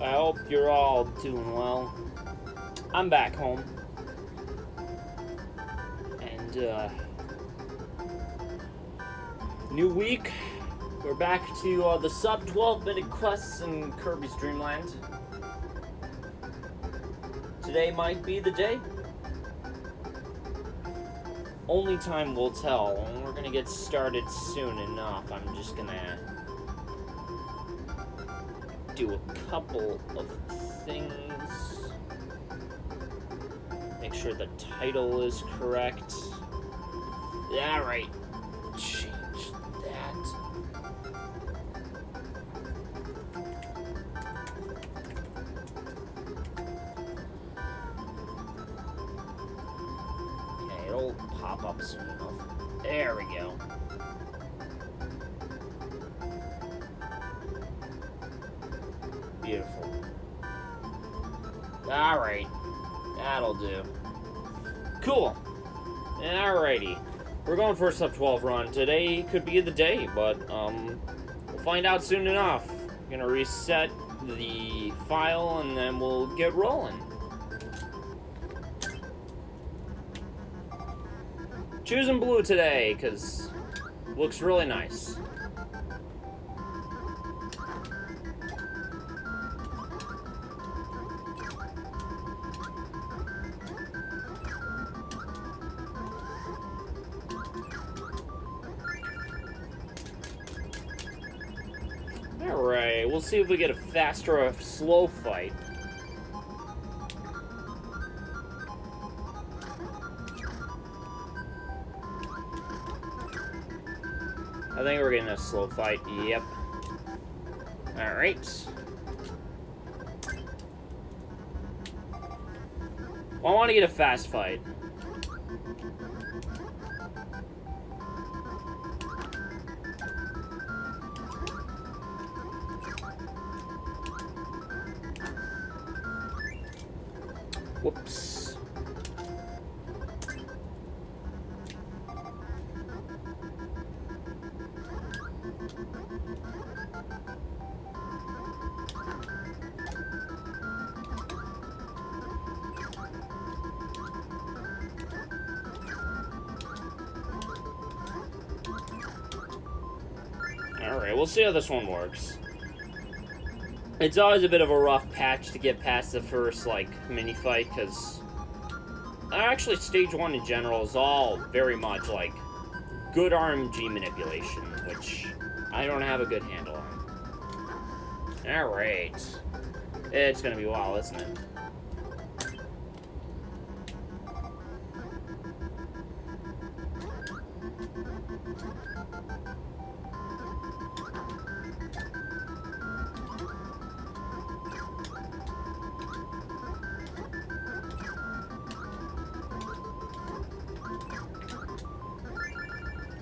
I hope you're all doing well. I'm back home. And, new week. We're back to the sub 12-minute quests in Kirby's Dream Land. Today might be the day. Only time will tell. We're gonna get started soon enough. I'm just gonna do a couple of things. Make sure the title is correct. Yeah, right. Change that. Okay, it'll pop up soon enough. There we go. Beautiful. Alright. That'll do. Cool. Alrighty. We're going for a sub 12 run. Today could be the day, but we'll find out soon enough. I'm gonna reset the file and then we'll get rolling. Choosing blue today, because it looks really nice. Alright, we'll see if we get a fast or a slow fight. I think we're getting a slow fight, yep. Alright. Well, I want to get a fast fight. Whoops. Alright, we'll see how this one works. It's always a bit of a rough patch to get past the first, mini fight, because actually Stage 1 in general is all very much, good RMG manipulation, which I don't have a good handle on. Alright. It's gonna be a while, isn't it?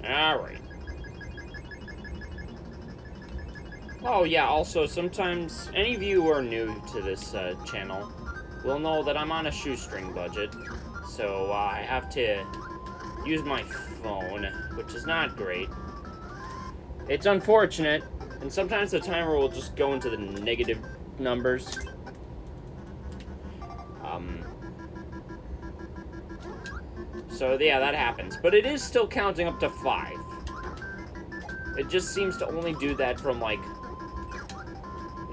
Alright. Oh yeah, also sometimes any of you who are new to this channel will know that I'm on a shoestring budget, so I have to use my phone, which is not great. It's unfortunate, and sometimes the timer will just go into the negative numbers. So yeah, that happens. But it is still counting up to 5. It just seems to only do that from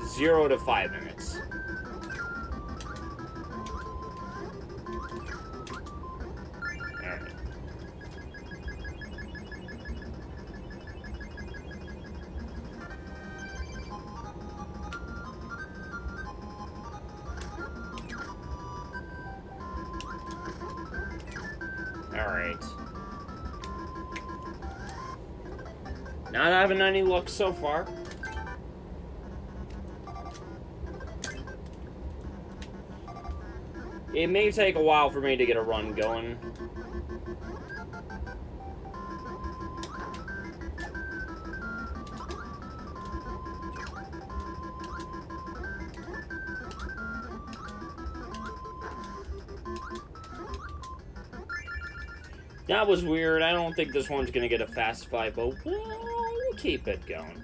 0 to 5 minutes. Alright. Alright. Not having any luck so far. It may take a while for me to get a run going. That was weird. I don't think this one's gonna get a fast fight, but we'll keep it going.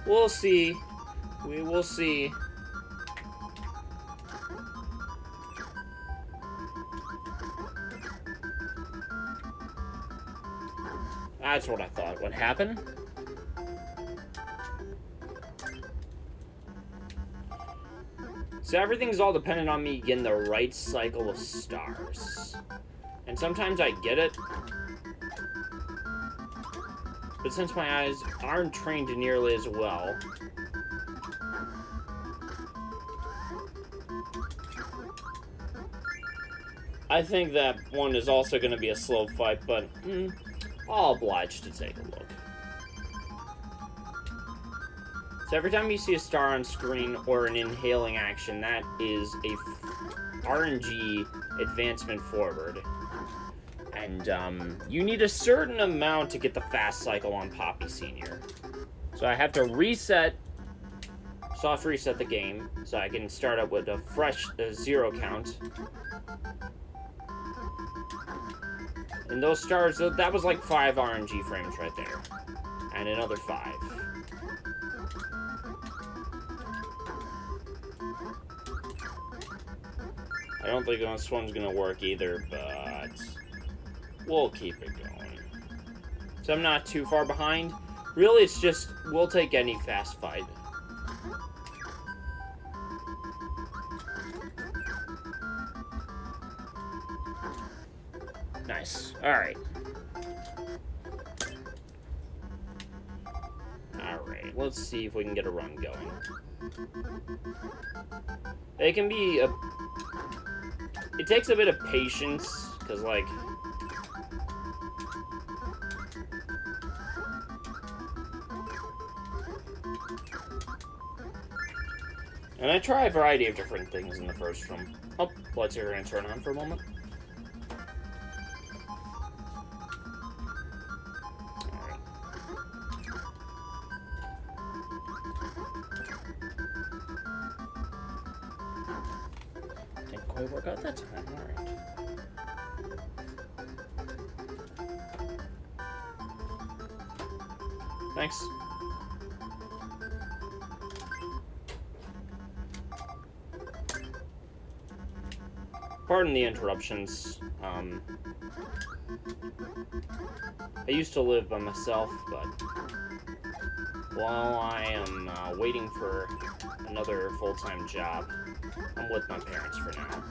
We'll see. We will see. That's what I thought would happen. So everything's all dependent on me getting the right cycle of stars. And sometimes I get it. But since my eyes aren't trained nearly as well, I think that one is also going to be a slow fight, but I'll oblige to take a look. So every time you see a star on screen or an inhaling action, that is a RNG advancement forward. And you need a certain amount to get the fast cycle on Poppy Sr. So I have to soft reset the game, so I can start up with a fresh 0 count. And those stars, that was like 5 RNG frames right there. And another 5. I don't think this one's gonna work either, but we'll keep it going. So I'm not too far behind. Really, it's just, we'll take any fast fight. Nice. Alright. Alright, let's see if we can get a run going. It can be a... It takes a bit of patience, because, like... And I try a variety of different things in the first room. Oh, lights are going to turn on for a moment. Alright. Didn't quite work out that time, alright. Thanks. Pardon the interruptions. I used to live by myself, but while I am waiting for another full-time job, I'm with my parents for now.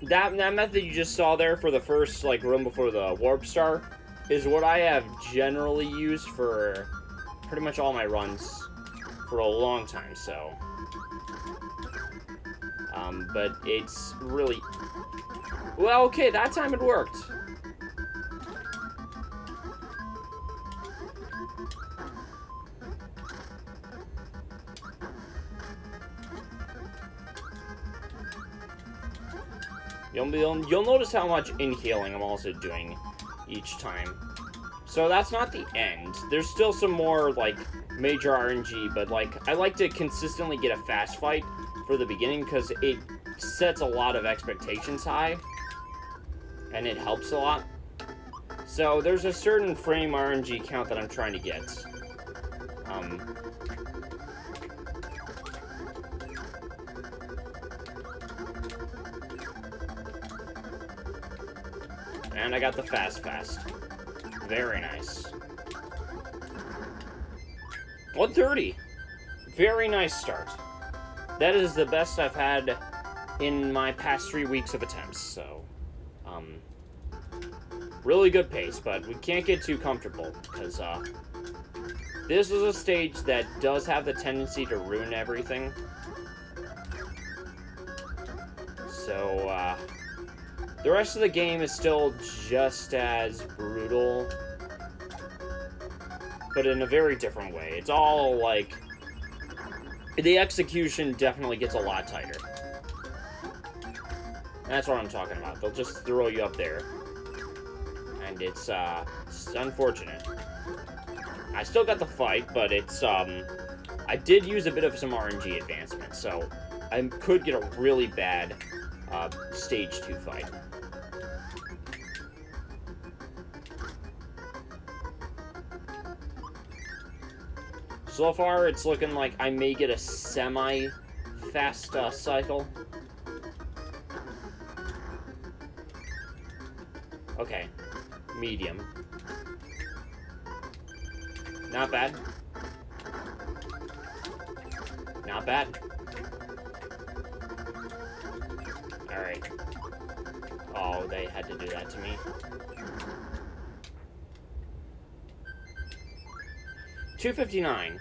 That method you just saw there for the first room before the warp star is what I have generally used for pretty much all my runs for a long time, so but it's really well, okay, that time it worked. You'll notice how much inhaling I'm also doing each time. So that's not the end. There's still some more, major RNG, but, I like to consistently get a fast fight for the beginning, because it sets a lot of expectations high, and it helps a lot. So there's a certain frame RNG count that I'm trying to get. And I got the fast. Very nice. 130. Very nice start. That is the best I've had in my past 3 weeks of attempts, so really good pace, but we can't get too comfortable, because this is a stage that does have the tendency to ruin everything. So the rest of the game is still just as brutal, but in a very different way. It's all, the execution definitely gets a lot tighter. That's what I'm talking about. They'll just throw you up there. And it's unfortunate. I still got the fight, but it's, I did use a bit of some RNG advancement, so I could get a really bad, Stage 2 fight. So far, it's looking like I may get a semi-fast cycle. medium. Not bad. Not bad. Alright. Oh, they had to do that to me. 2:59.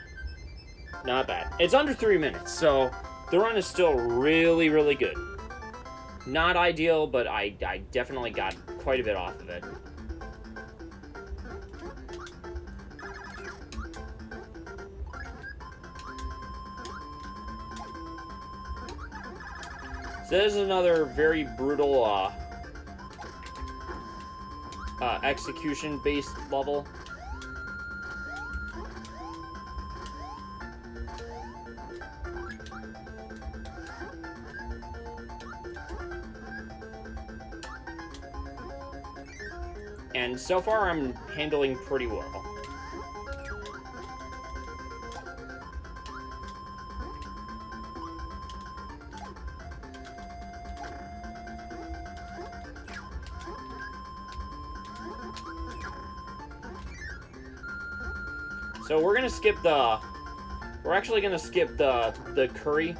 Not bad. It's under 3 minutes, so the run is still really, really good. Not ideal, but I definitely got quite a bit off of it. So this is another very brutal execution-based level. And so far, I'm handling pretty well. So we're gonna skip the... We're actually gonna skip the curry,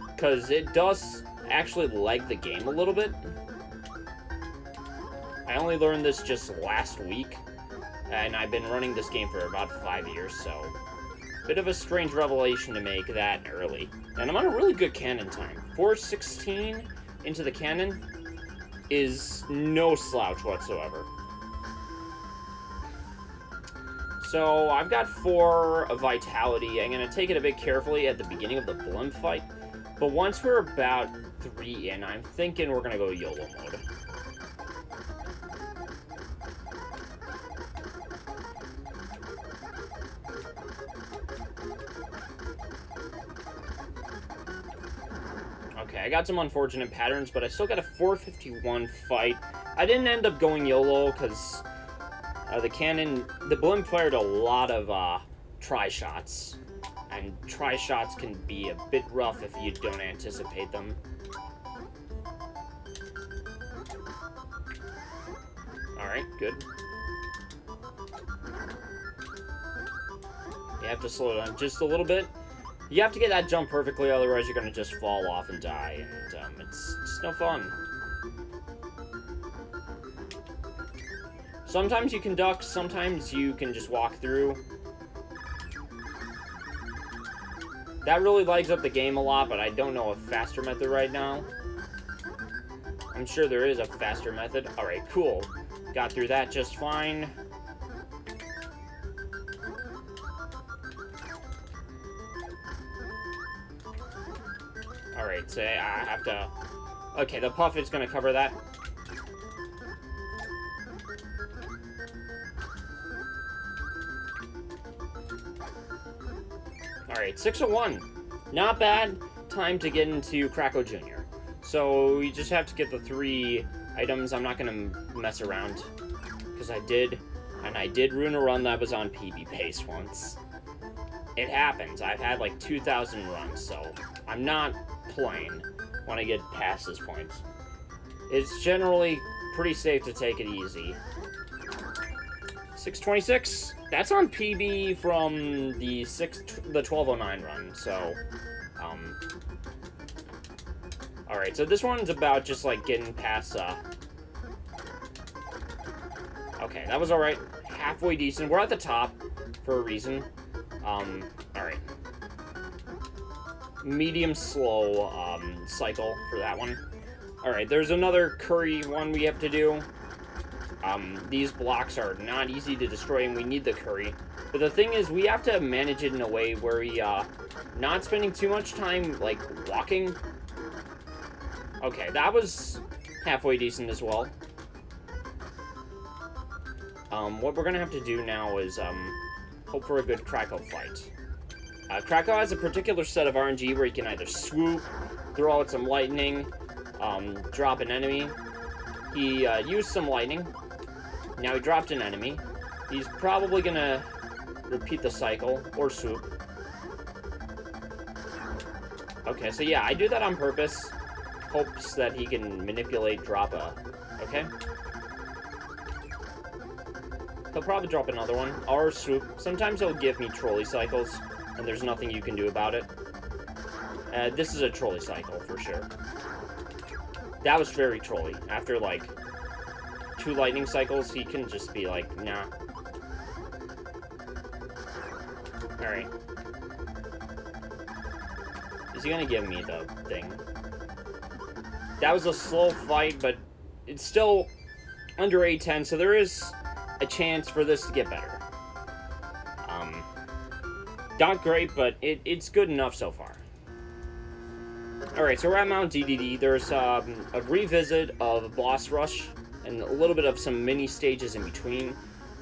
because it does actually lag the game a little bit. I only learned this just last week, and I've been running this game for about 5 years, so bit of a strange revelation to make that early. And I'm on a really good cannon time. 4:16 into the cannon is no slouch whatsoever. So I've got 4 of vitality. I'm going to take it a bit carefully at the beginning of the blimp fight, but once we're about 3 in, I'm thinking we're going to go YOLO mode. Okay, I got some unfortunate patterns, but I still got a 4:51 fight. I didn't end up going YOLO because the blimp fired a lot of tri-shots, and tri-shots can be a bit rough if you don't anticipate them. Alright, good. You have to slow down just a little bit. You have to get that jump perfectly, otherwise you're going to just fall off and die, and it's no fun. Sometimes you can duck, sometimes you can just walk through. That really lights up the game a lot, but I don't know a faster method right now. I'm sure there is a faster method. Alright, cool. Got through that just fine. Alright, so I have to... Okay, the puff is going to cover that. Alright, 6:01. Not bad time to get into Krakow Jr. So we just have to get the 3 items. I'm not going to mess around, because I did ruin a run that was on PB pace once. It happens. I've had like 2,000 runs, so I'm not playing when I get past this point. It's generally pretty safe to take it easy. 6:26. That's on PB from the 1209 run. So, all right. So this one's about just like getting past. Okay, that was all right. Halfway decent. We're at the top for a reason. All right. Medium slow cycle for that one. All right. There's another curry one we have to do. These blocks are not easy to destroy, and we need the curry. But the thing is, we have to manage it in a way where we, not spending too much time, like, walking. Okay, that was halfway decent as well. What we're gonna have to do now is, hope for a good Krakow fight. Krakow has a particular set of RNG where you can either swoop, throw out some lightning, drop an enemy. He, used some lightning. Now he dropped an enemy. He's probably gonna repeat the cycle, or swoop. Okay, so yeah, I do that on purpose. Hopes that he can manipulate, drop a... Okay. He'll probably drop another one, or swoop. Sometimes he'll give me trolley cycles, and there's nothing you can do about it. This is a trolley cycle, for sure. That was very trolly. After, like, 2 lightning cycles, he can just be like, nah. Alright. Is he gonna give me the thing? That was a slow fight, but it's still under A10, so there is a chance for this to get better. Not great, but it's good enough so far. Alright, so we're at Mount DDD. There's a revisit of Boss Rush and a little bit of some mini stages in between.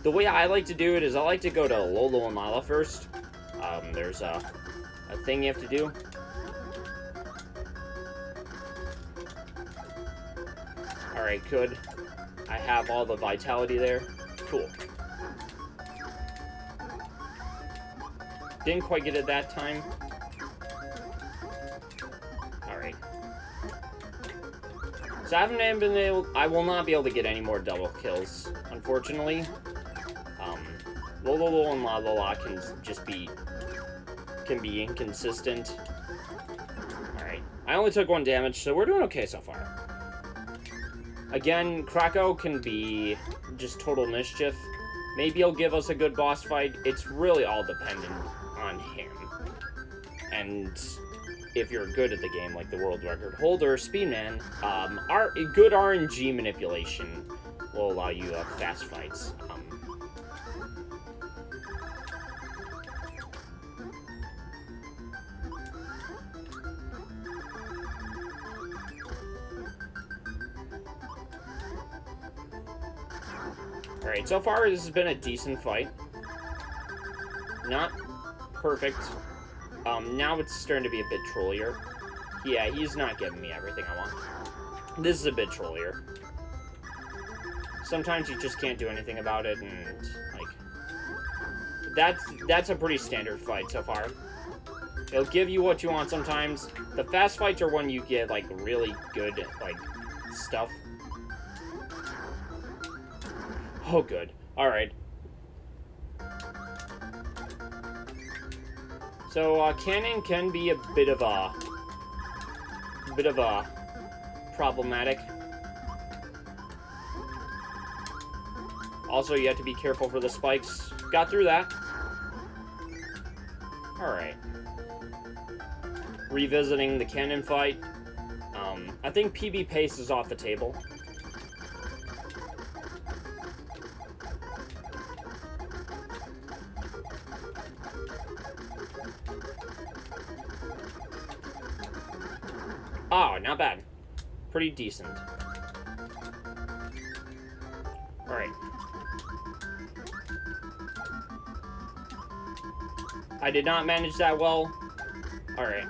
The way I like to do it is I like to go to Lolo and Lala first. There's a thing you have to do. Alright, good. I have all the vitality there. Cool. Didn't quite get it that time. Alright. So I will not be able to get any more double kills, unfortunately. Lolo and La can just be inconsistent. Alright. I only took 1 damage, so we're doing okay so far. Again, Krakow can be just total mischief. Maybe he'll give us a good boss fight. It's really all dependent on him. And if you're good at the game, like the world record holder, Speedman, good RNG manipulation will allow you fast fights. Alright, so far this has been a decent fight. Not perfect. Now it's starting to be a bit trollier. Yeah, he's not giving me everything I want. This is a bit trollier. Sometimes you just can't do anything about it, and, like... That's a pretty standard fight so far. It'll give you what you want sometimes. The fast fights are when you get, like, really good, like, stuff. Oh, good. Alright. So, cannon can be a bit of a problematic. Also, you have to be careful for the spikes. Got through that. Alright. Revisiting the cannon fight. I think PB pace is off the table. Oh, not bad. Pretty decent. Alright. I did not manage that well. Alright.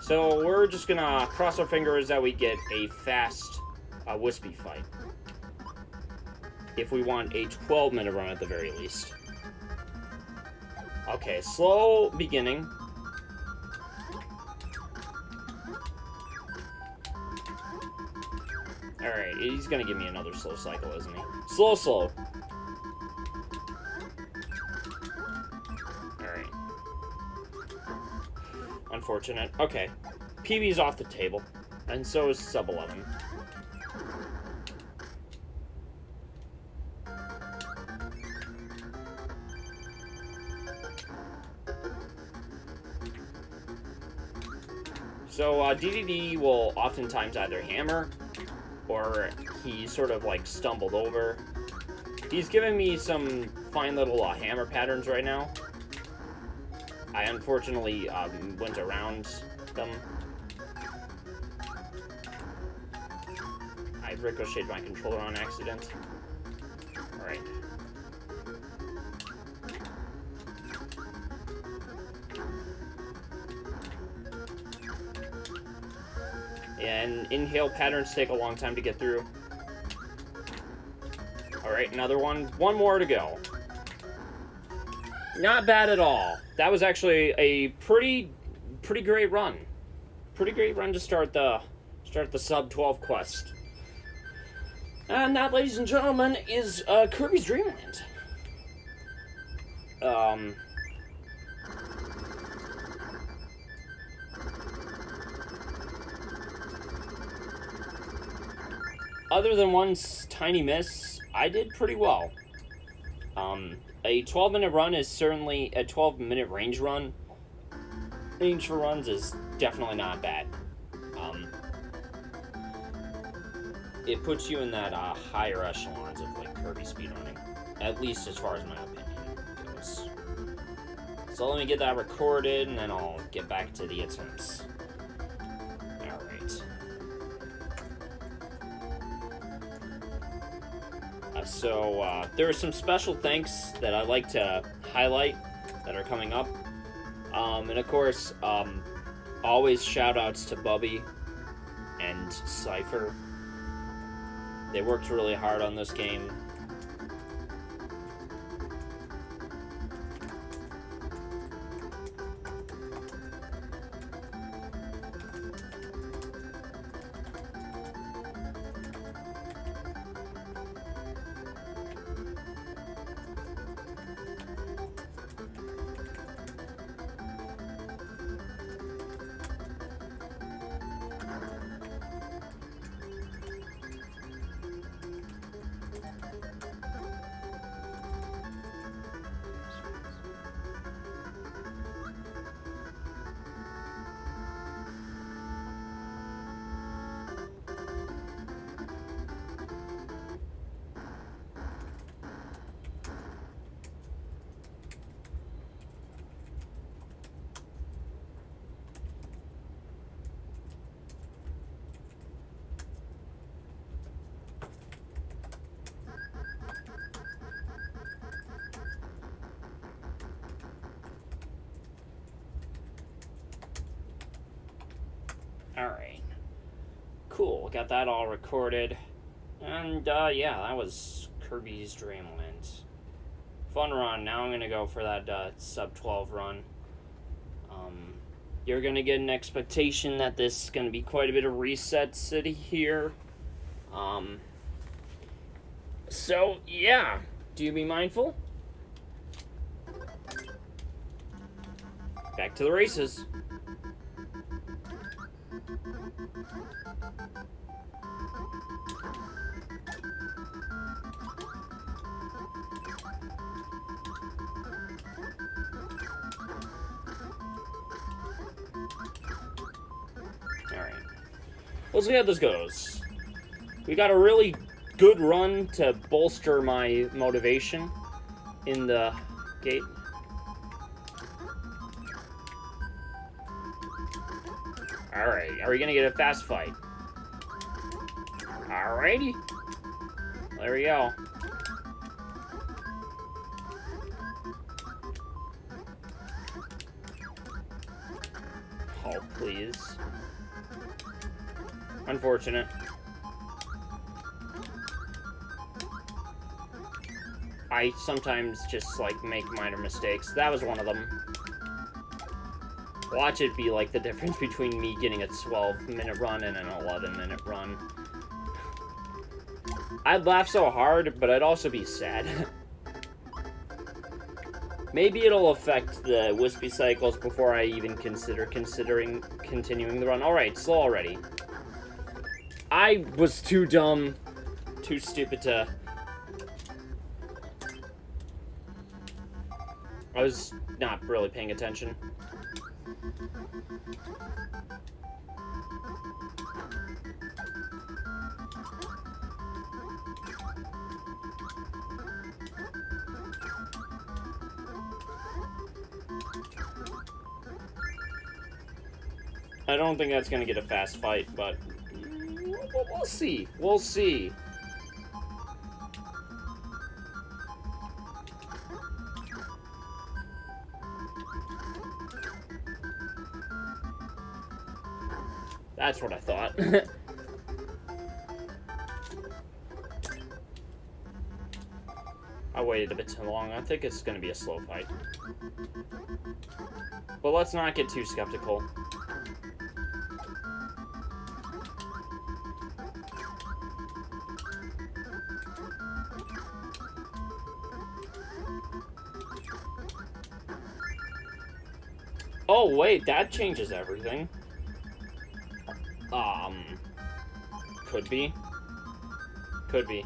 So, we're just gonna cross our fingers that we get a fast, wispy fight. If we want a 12-minute run at the very least. Okay, slow beginning. Alright, he's gonna give me another slow cycle, isn't he? Slow. Alright. Unfortunate. Okay. PB's off the table. And so is sub 11. So, DDD will oftentimes either hammer, or he sort of, like, stumbled over. He's giving me some fine little hammer patterns right now. I unfortunately went around them. I ricocheted my controller on accident. Alright. And inhale patterns take a long time to get through. Alright, another one. One more to go. Not bad at all. That was actually a pretty great run. Pretty great run to start the sub 12 quest. And that, ladies and gentlemen, is Kirby's Dream Land. Um, other than one tiny miss, I did pretty well. A 12-minute run is certainly a 12-minute range run. Range for runs is definitely not bad. It puts you in that higher echelons of like Kirby speedrunning, at least as far as my opinion goes. So let me get that recorded, and then I'll get back to the attempts. Alright. So there are some special thanks that I'd like to highlight that are coming up. And of course, always shout outs to Bubby and Cypher. They worked really hard on this game. Alright. Cool, got that all recorded. And, yeah, that was Kirby's Dream Land. Fun run. Now I'm gonna go for that, sub-12 run. You're gonna get an expectation that this is gonna be quite a bit of reset city here. So, yeah. Do be mindful. Back to the races. Alright. We'll see how this goes. We got a really good run to bolster my motivation in the gate. Alright, are we gonna get a fast fight? Alrighty. There we go. Oh, please. Unfortunate. I sometimes just, like, make minor mistakes. That was one of them. Watch it be, like, the difference between me getting a 12-minute run and an 11-minute run. I'd laugh so hard, but I'd also be sad. Maybe it'll affect the wispy cycles before I even considering continuing the run. Alright, slow already. I was too dumb, too stupid to... I was not really paying attention. I don't think that's gonna get a fast fight, but we'll see. We'll see. That's what I thought. I waited a bit too long. I think it's gonna be a slow fight. But let's not get too skeptical. Oh, wait, that changes everything. Could be. Could be.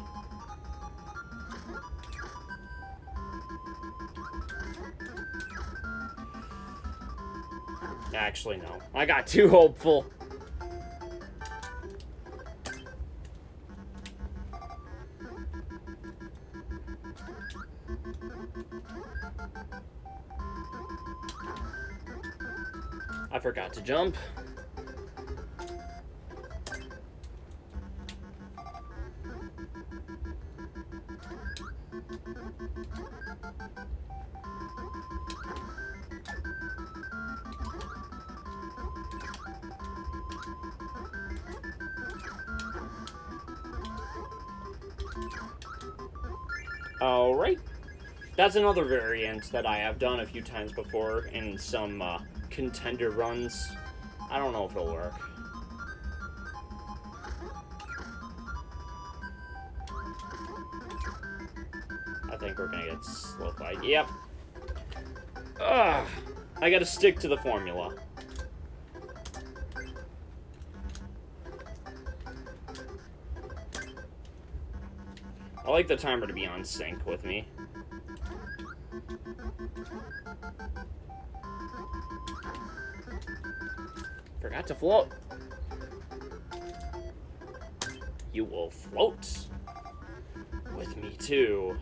Actually, no. I got too hopeful. I forgot to jump. Alright. That's another variant that I have done a few times before in some contender runs. I don't know if it'll work. I think we're gonna get slow fight. Yep. Ugh. I gotta stick to the formula. I like the timer to be on sync with me. Forgot to float. You will float with me too.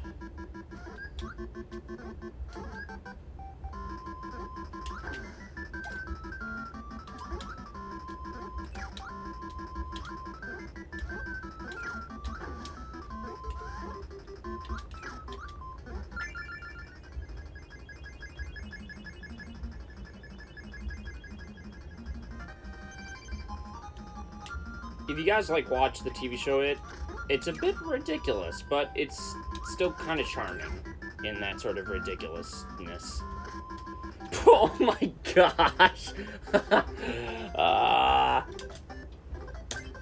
If you guys watch the TV show, it's a bit ridiculous, but it's still kind of charming in that sort of ridiculousness. Oh my gosh!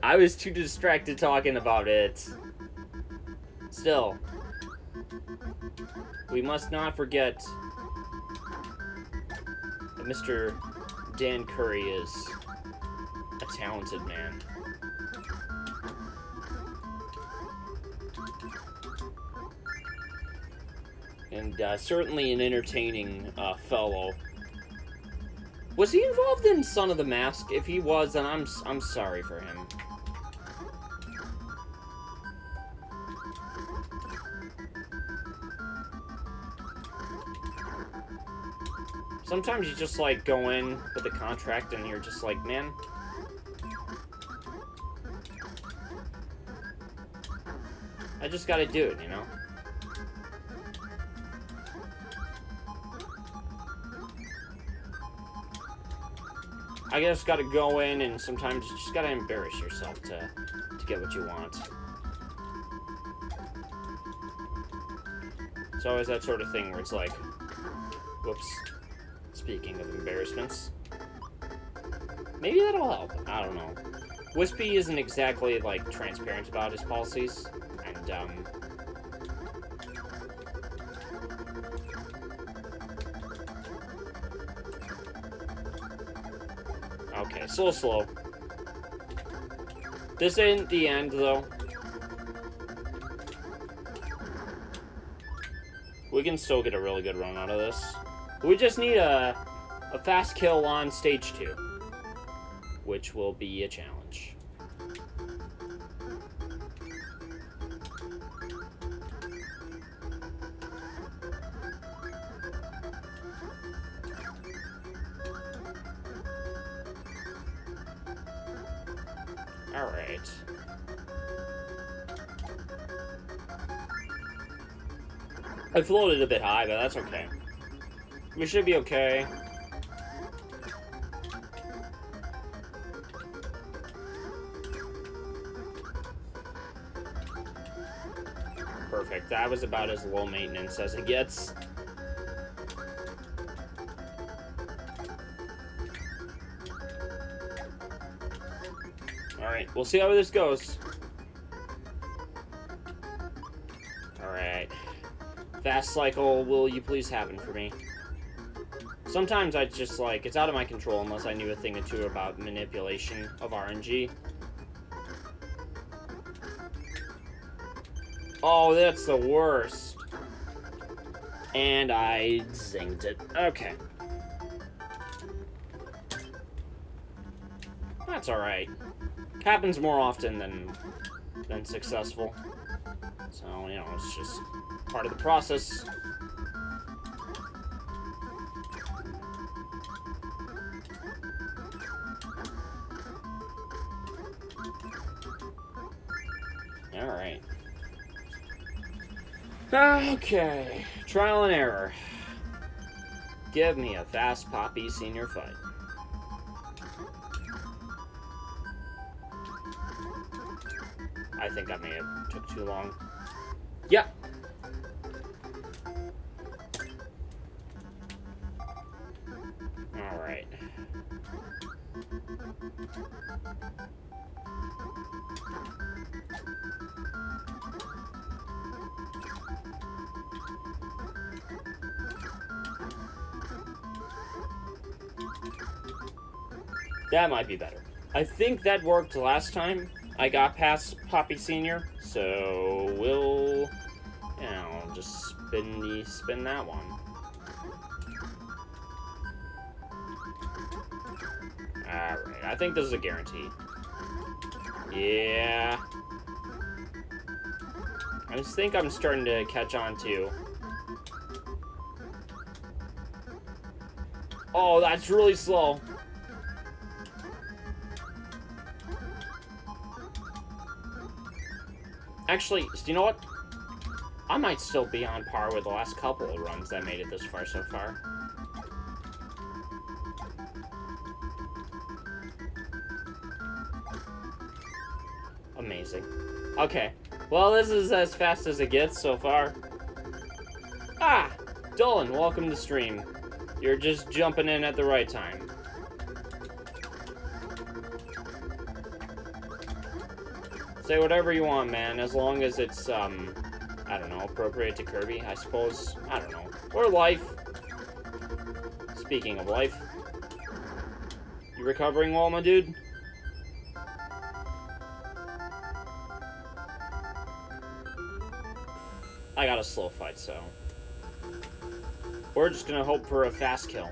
I was too distracted talking about it. Still, we must not forget that Mr. Dan Curry is a talented man. And certainly an entertaining fellow. Was he involved in Son of the Mask? If he was, then I'm sorry for him. Sometimes you just go in with a contract and you're just like, man, I just gotta do it, you know? I just gotta go in, and sometimes you just gotta embarrass yourself to get what you want. It's always that sort of thing where it's like, whoops, speaking of embarrassments. Maybe that'll help, I don't know. Wispy isn't exactly, transparent about his policies, and, okay, slow. This ain't the end, though. We can still get a really good run out of this. We just need a fast kill on stage 2, which will be a challenge. Alright. I floated a bit high, but that's okay. We should be okay. Perfect. That was about as low maintenance as it gets. Alright, we'll see how this goes. Alright. Fast cycle, will you please happen for me? Sometimes I just, like, it's out of my control unless I knew a thing or two about manipulation of RNG. Oh, that's the worst. And I zinged it. Okay. That's alright. Happens more often than successful. So, you know, it's just part of the process. Alright. Okay. Trial and error. Give me a fast Poppy senior fight. I think I may have took too long. Yeah. Alright. That might be better. I think that worked last time I got past Poppy Senior, so we'll, you know, just spin that one. Alright, I think this is a guarantee. Yeah. I just think I'm starting to catch on too. Oh, that's really slow. Actually, you know what? I might still be on par with the last couple of runs that made it this far so far. Amazing. Okay. Well, this is as fast as it gets so far. Ah! Dolan, welcome to stream. You're just jumping in at the right time. Say whatever you want, man, as long as it's, I don't know, appropriate to Kirby, I suppose. I don't know. Or life. Speaking of life. You recovering well, my dude? I got a slow fight, so we're just gonna hope for a fast kill.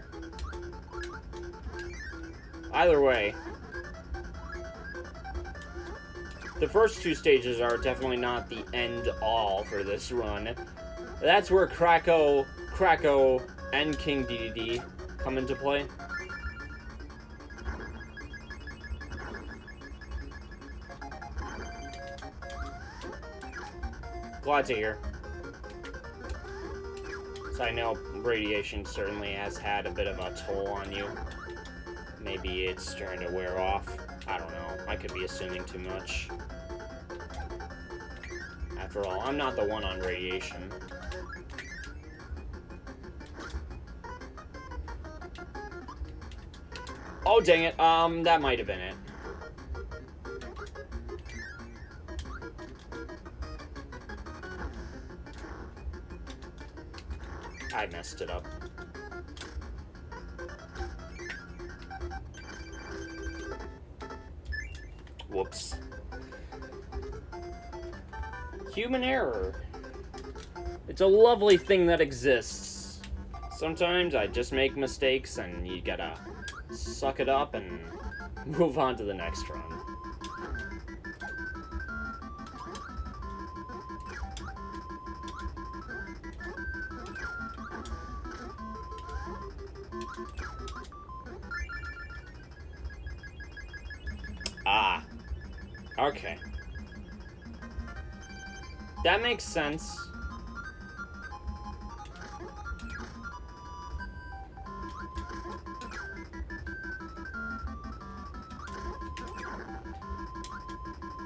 Either way, the first two stages are definitely not the end-all for this run. That's where Kracko, and King DDD come into play. Glad to hear. So I know radiation certainly has had a bit of a toll on you. Maybe it's starting to wear off. I don't know. I could be assuming too much. After all, I'm not the one on radiation. Oh, dang it. That might have been it. I messed it up. Whoops. Human error. It's a lovely thing that exists. Sometimes I just make mistakes and you gotta suck it up and move on to the next run. Ah. Okay. That makes sense.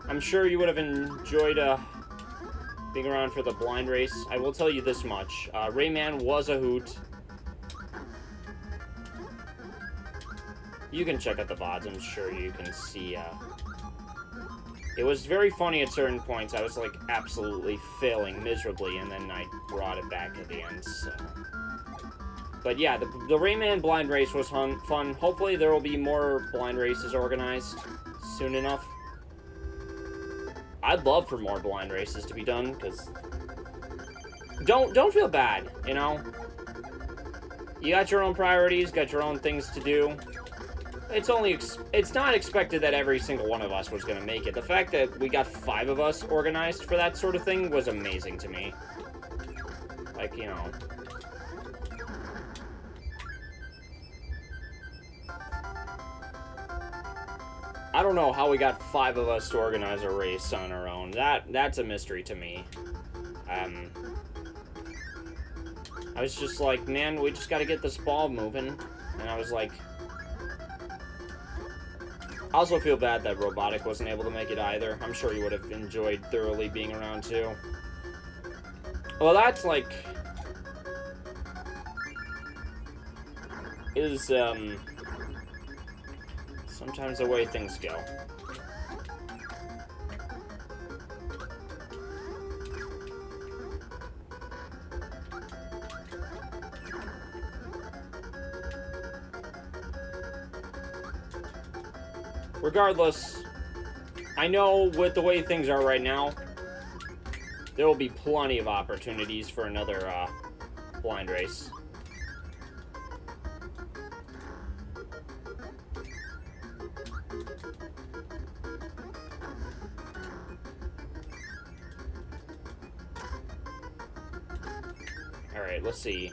I'm sure you would have enjoyed being around for the blind race. I will tell you this much. Rayman was a hoot. You can check out the VODs, I'm sure you can see, it was very funny at certain points. I was, like, absolutely failing miserably, and then I brought it back at the end, so. But yeah, the Rayman blind race was fun. Hopefully there will be more blind races organized soon enough. I'd love for more blind races to be done, because don't feel bad, you know? You got your own priorities, got your own things to do. It's not expected that every single one of us was going to make it. The fact that we got 5 of us organized for that sort of thing was amazing to me. Like, you know. I don't know how we got 5 of us to organize a race on our own. That's a mystery to me. I was just like, man, we just got to get this ball moving. And I was like, I also feel bad that Robotic wasn't able to make it either. I'm sure he would have enjoyed thoroughly being around too. Well, that's like... is, sometimes the way things go. Regardless, I know with the way things are right now, there will be plenty of opportunities for another blind race. Alright, let's see.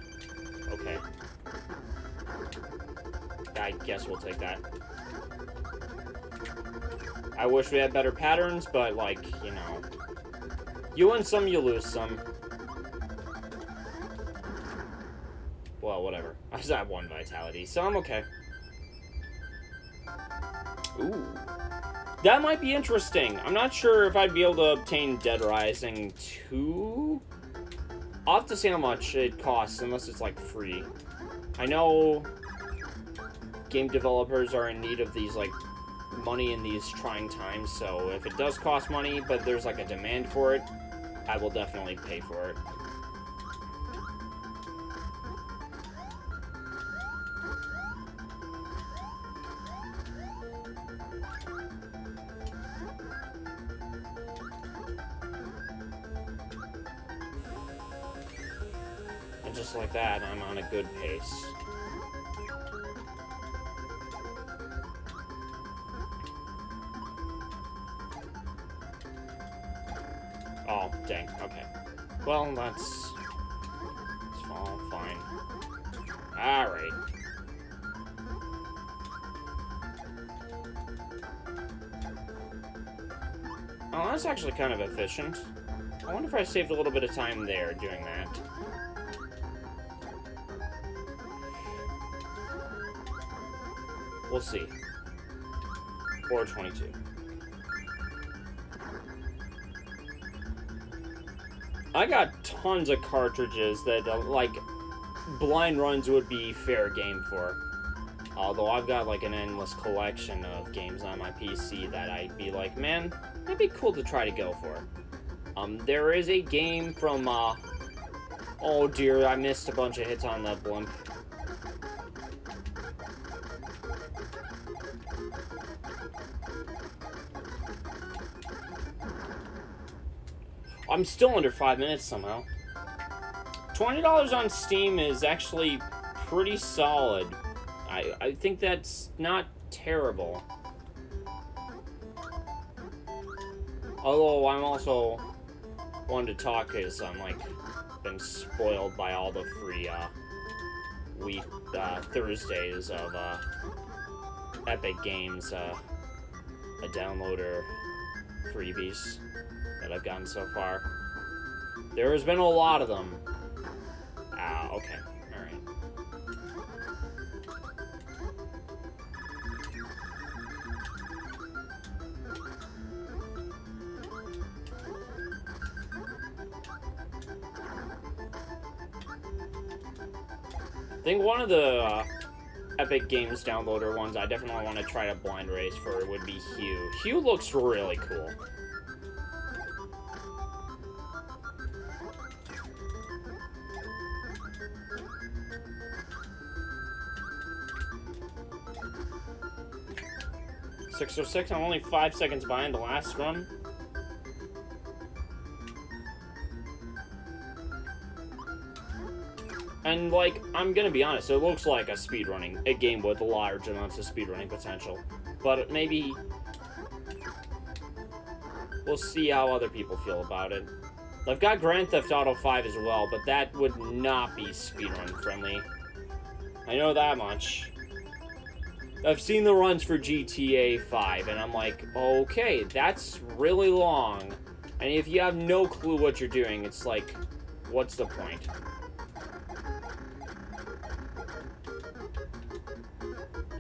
Okay. I guess we'll take that. I wish we had better patterns, but, like, you know. You win some, you lose some. Well, whatever. I just have 1 vitality, so I'm okay. Ooh. That might be interesting. I'm not sure if I'd be able to obtain Dead Rising 2. I'll have to see how much it costs, unless it's, like, free. I know game developers are in need of these, like, money in these trying times, so if it does cost money, but there's, like, a demand for it, I will definitely pay for it. And just like that, I'm on a good pace. Oh, dang, okay. Well, that's all fine. Alright. Oh, that's actually kind of efficient. I wonder if I saved a little bit of time there doing that. We'll see. 422. I got tons of cartridges that, like, blind runs would be fair game for. Although I've got, like, an endless collection of games on my PC that I'd be like, man, that'd be cool to try to go for. There is a game from, oh dear, I missed a bunch of hits on the blimp. I'm still under 5 minutes somehow. $20 on Steam is actually pretty solid. I think that's not terrible. Although I'm also one to talk because I'm like been spoiled by all the free Thursdays of Epic Games a downloader freebies that I've gotten so far. There has been a lot of them. Ah, okay. Alright. I think one of the Epic Games downloader ones I definitely want to try to blind race for would be Hue. Hue looks really cool. 606, I'm only 5 seconds behind the last run. And, like, I'm gonna be honest, it looks like a game with large amounts of speedrunning potential. But maybe... we'll see how other people feel about it. I've got Grand Theft Auto 5 as well, but that would not be speedrun friendly. I know that much. I've seen the runs for GTA 5, and I'm like, okay, that's really long. And if you have no clue what you're doing, it's like, what's the point?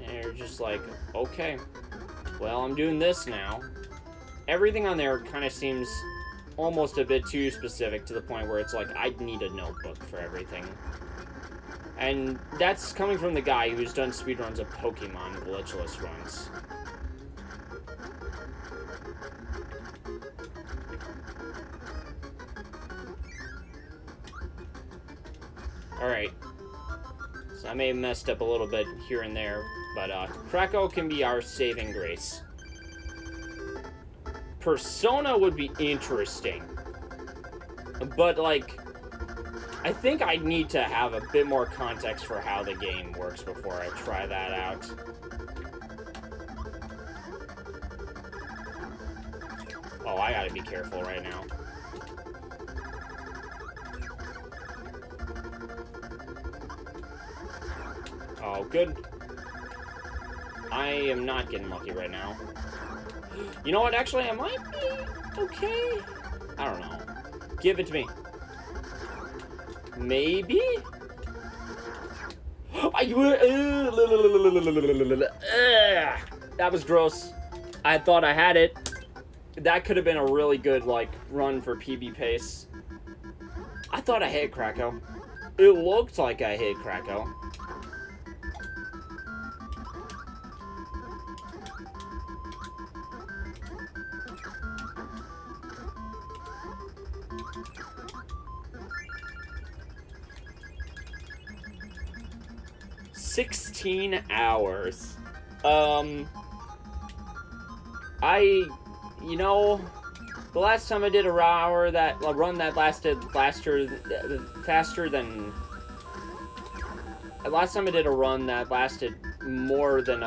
And you're just like, okay, well, I'm doing this now. Everything on there kind of seems almost a bit too specific to the point where it's like, I'd need a notebook for everything. And that's coming from the guy who's done speedruns of Pokemon glitchless runs. Alright. So I may have messed up a little bit here and there, but Krakow can be our saving grace. Persona would be interesting. But, like, I think I need to have a bit more context for how the game works before I try that out. Oh, I gotta be careful right now. Oh, good. I am not getting lucky right now. You know what? Actually, I might be okay. I don't know. Give it to me. Maybe? That was gross. I thought I had it. That could have been a really good, like, run for PB pace. I thought I hit Krakow. It looked like I hit Krakow. $16 hours. You know, the last time I did a run that lasted faster than... Last time I did a run that lasted more than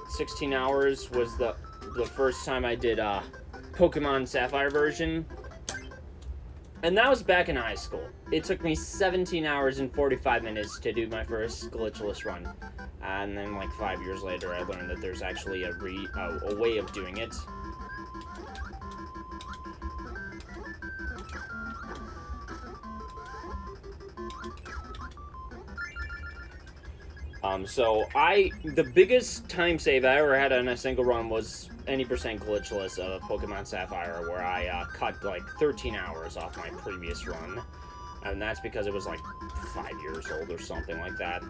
16 hours was the first time I did Pokemon Sapphire version. And that was back in high school. It took me 17 hours and 45 minutes to do my first glitchless run. And then, like, 5 years later, I learned that there's actually a way of doing it. So the biggest time save I ever had on a single run was any percent glitchless of Pokemon Sapphire, where I cut like 13 hours off my previous run. And that's because it was like 5 years old or something like that.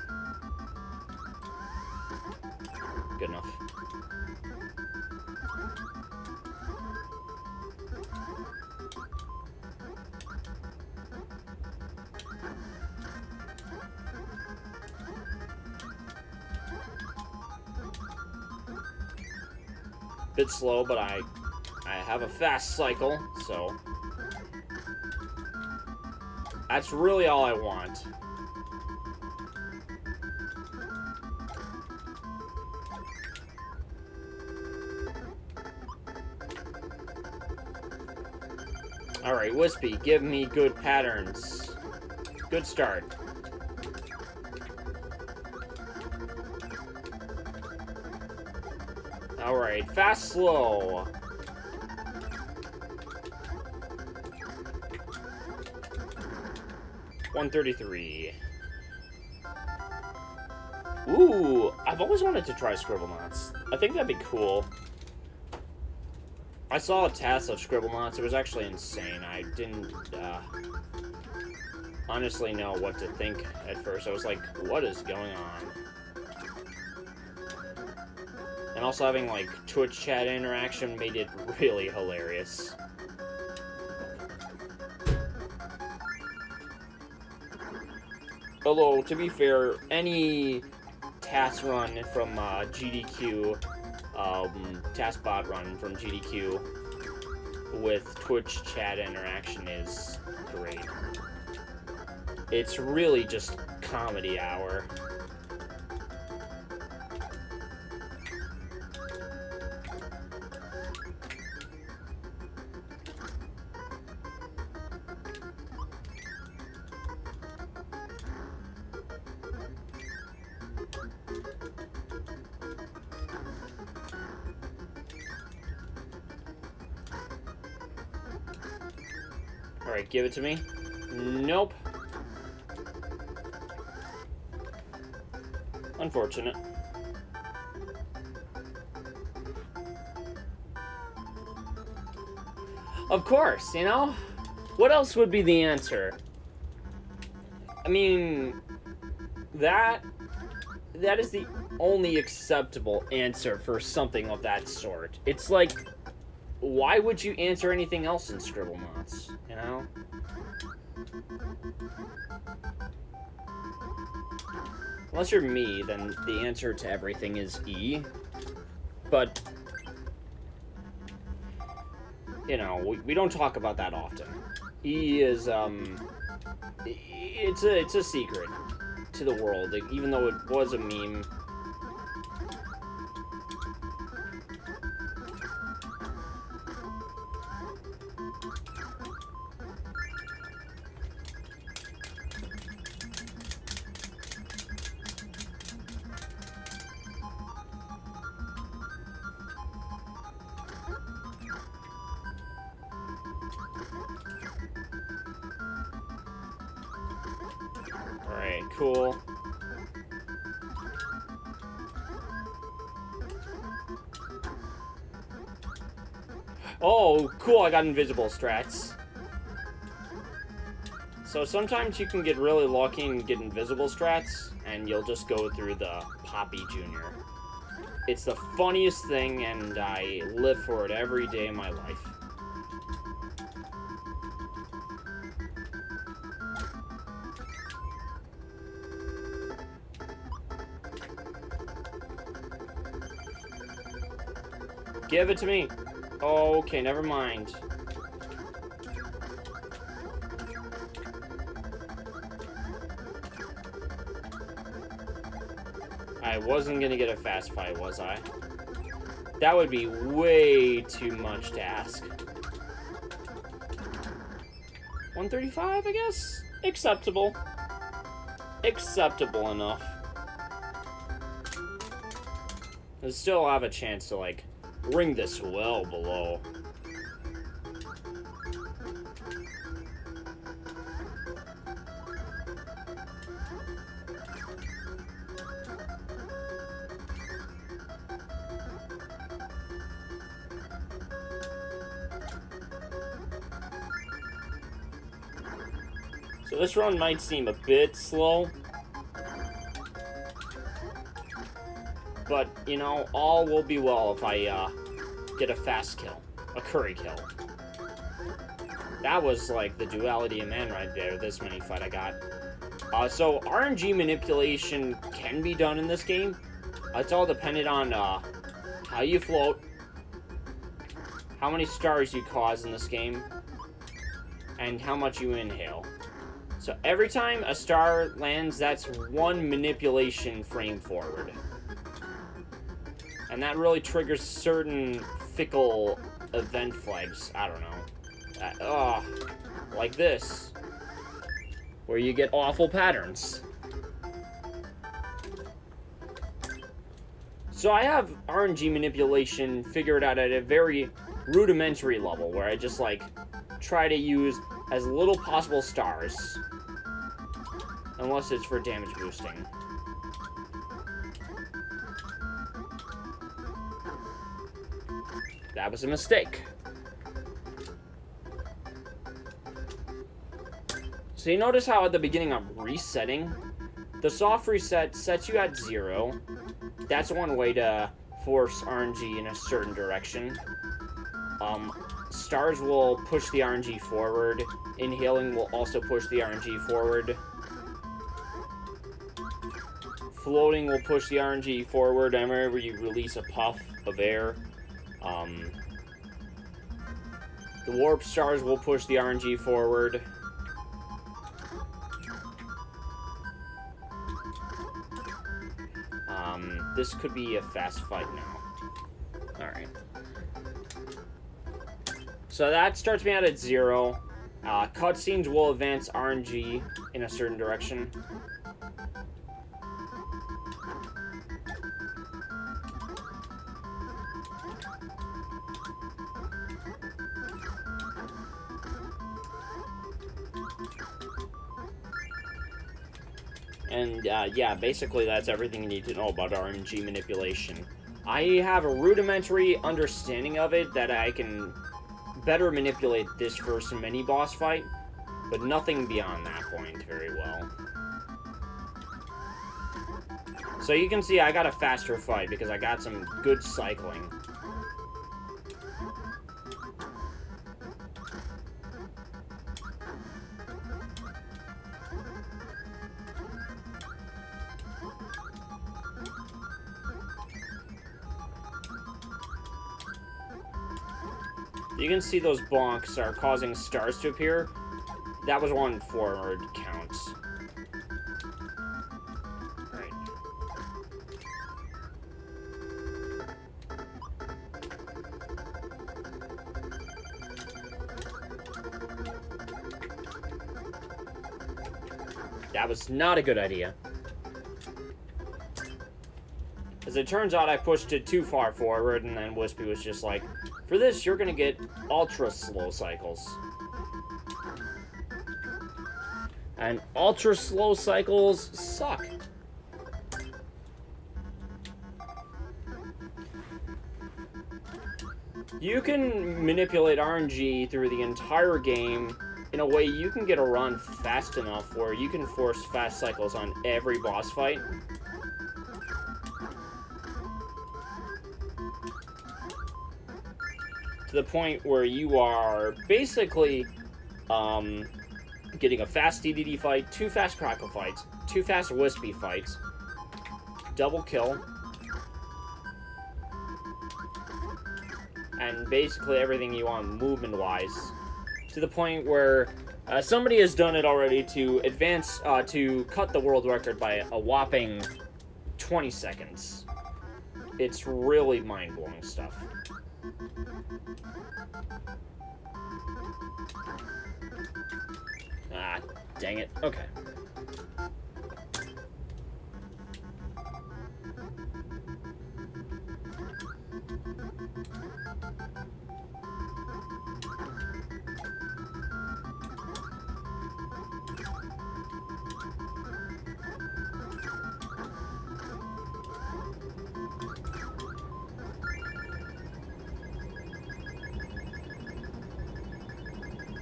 Good enough. Bit slow, but I have a fast cycle, so that's really all I want. Alright, Wispy, give me good patterns. Good start. Alright, fast, slow. $133. Ooh, I've always wanted to try Scribblenauts. I think that'd be cool. I saw a test of Scribblenauts. It was actually insane. I didn't, honestly know what to think at first. I was like, what is going on? And also having, like, Twitch chat interaction made it really hilarious. Although, to be fair, any task run from GDQ taskbot run from GDQ with Twitch chat interaction is great. It's really just comedy hour. Alright, give it to me. Nope. Unfortunate. Of course, you know? What else would be the answer? I mean, that is the only acceptable answer for something of that sort. It's like, why would you answer anything else in Scribblenauts, you know? Unless you're me, then the answer to everything is E. But, you know, we don't talk about that often. E is, it's a secret to the world, like, even though it was a meme. Alright, cool. Oh, cool, I got invisible strats. So sometimes you can get really lucky and get invisible strats, and you'll just go through the Poppy Jr. It's the funniest thing, and I live for it every day of my life. Give it to me. Okay, never mind. I wasn't gonna get a fast fight, was I? That would be way too much to ask. 135, I guess? Acceptable. Acceptable enough. I still have a chance to, like, ring this well below. So this run might seem a bit slow, but, you know, all will be well if I get a fast kill, a curry kill. That was like the duality of man right there, this mini fight I got. So RNG manipulation can be done in this game. It's all dependent on how you float, how many stars you cause in this game, and how much you inhale. So every time a star lands, that's one manipulation frame forward. And that really triggers certain fickle event flags. I don't know. Like this. Where you get awful patterns. So I have RNG manipulation figured out at a very rudimentary level, where I just, like, try to use as little possible stars. Unless it's for damage boosting. That was a mistake. So you notice how at the beginning I'm resetting? The soft reset sets you at 0. That's one way to force RNG in a certain direction. Stars will push the RNG forward. Inhaling will also push the RNG forward. Floating will push the RNG forward. I remember you release a puff of air. The warp stars will push the RNG forward. This could be a fast fight now. Alright. So that starts me out at 0. Cutscenes will advance RNG in a certain direction. And yeah, basically that's everything you need to know about RNG manipulation. I have a rudimentary understanding of it that I can better manipulate this first mini-boss fight, but nothing beyond that point very well. So you can see I got a faster fight because I got some good cycling. You can see those bonks are causing stars to appear. That was one forward count. Right. That was not a good idea. As it turns out, I pushed it too far forward, and then Wispy was just like, for this, you're gonna get ultra slow cycles. And ultra slow cycles suck. You can manipulate RNG through the entire game in a way you can get a run fast enough where you can force fast cycles on every boss fight. To the point where you are basically getting a fast DDD fight, 2 fast Crackle fights, 2 fast Wispy fights, double kill, and basically everything you want movement-wise. To the point where somebody has done it already to advance, to cut the world record by a whopping 20 seconds. It's really mind-blowing stuff. Ah, dang it. Okay.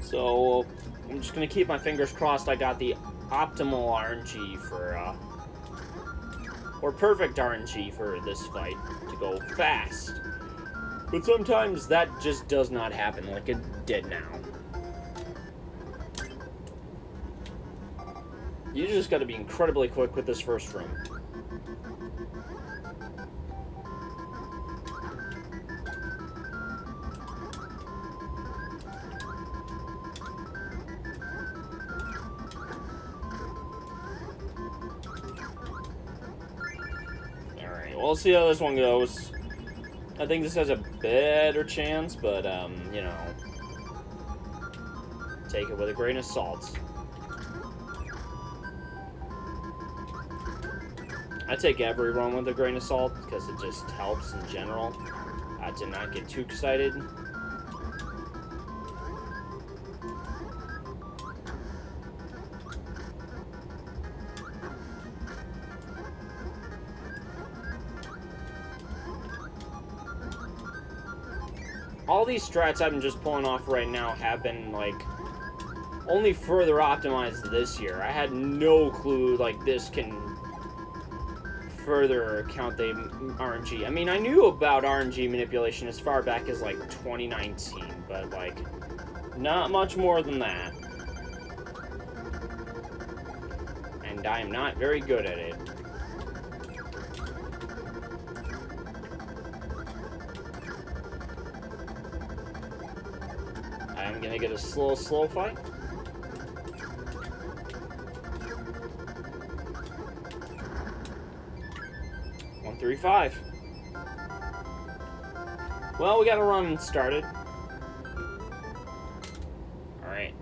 So, I'm just gonna keep my fingers crossed I got the optimal RNG for, or perfect RNG for this fight to go fast. But sometimes that just does not happen like it did now. You just gotta be incredibly quick with this first room. We'll see how this one goes. I think this has a better chance, but, you know, take it with a grain of salt. I take every run with a grain of salt, because it just helps in general to not get too excited. All these strats I'm just pulling off right now have been, like, only further optimized this year. I had no clue, like, this can further count the RNG. I mean, I knew about RNG manipulation as far back as, like, 2019, but, like, not much more than that. And I am not very good at it. I'm gonna get a slow fight. One, 3, 5. Well, we got a run started. Alright.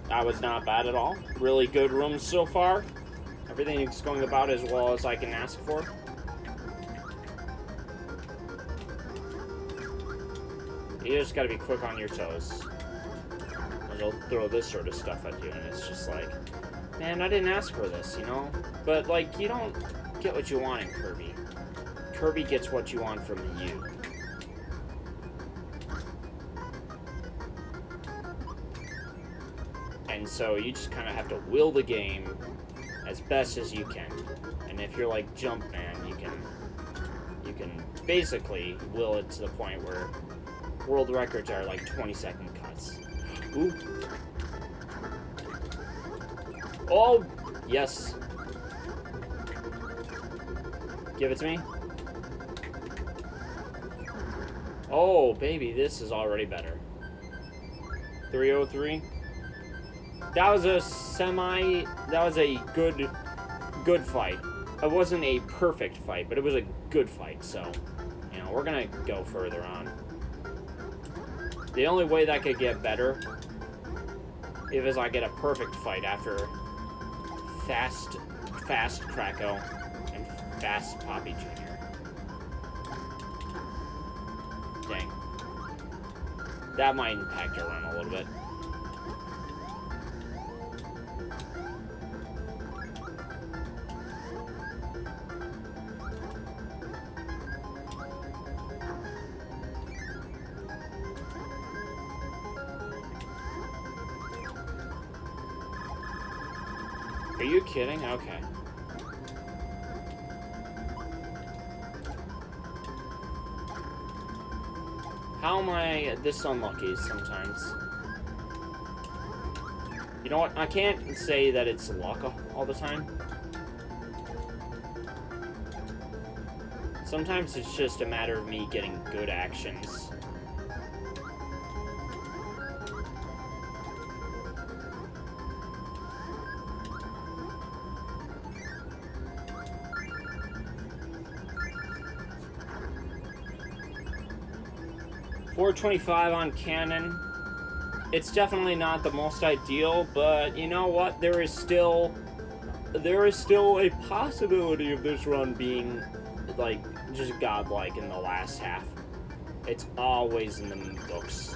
That was not bad at all. Really good rooms so far. Everything's going about as well as I can ask for. You just gotta be quick on your toes. And they'll throw this sort of stuff at you, and it's just like, man, I didn't ask for this, you know? But, like, you don't get what you want in Kirby. Kirby gets what you want from you. And so you just kind of have to will the game as best as you can. And if you're like Jumpman, you can basically will it to the point where world records are like 20-second cuts. Ooh. Oh, yes. Give it to me. Oh, baby, this is already better. 303. That was a good fight. It wasn't a perfect fight, but it was a good fight, so, you know, we're gonna go further on. The only way that could get better is I get a perfect fight after Fast Krakow and Fast Poppy Jr. Dang. That might impact our run a little bit. Are you kidding? Okay. How am I this unlucky sometimes? You know what? I can't say that it's luck all the time. Sometimes it's just a matter of me getting good actions. .425 on Canon. It's definitely not the most ideal, but you know what? There is still a possibility of this run being like just godlike in the last half. It's always in the books.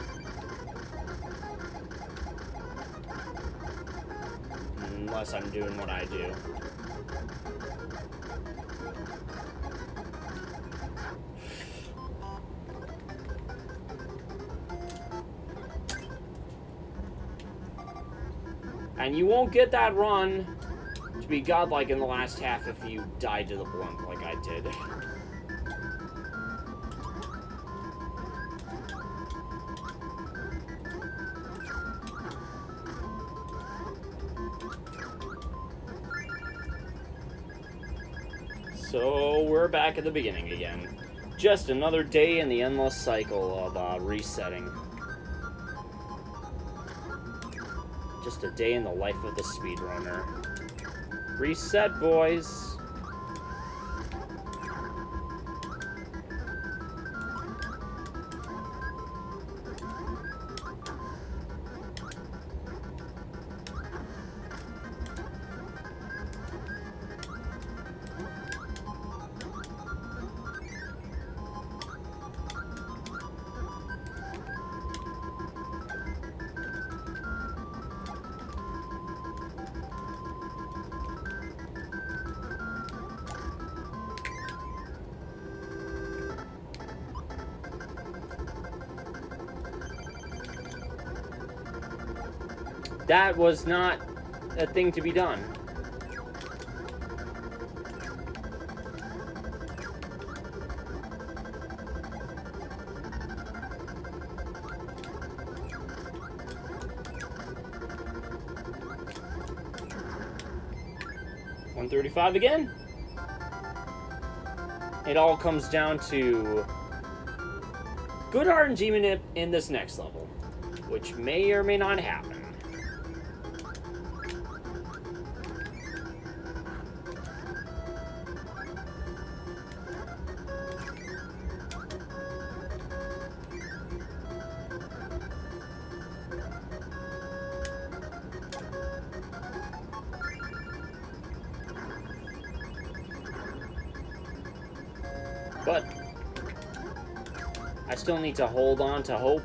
Unless I'm doing what I do. And you won't get that run to be godlike in the last half if you die to the blimp like I did. So we're back at the beginning again. Just another day in the endless cycle of resetting. Just a day in the life of the speedrunner. Reset, boys. That was not a thing to be done. 135 again. It all comes down to good RNG in this next level, which may or may not happen. But I still need to hold on to hope.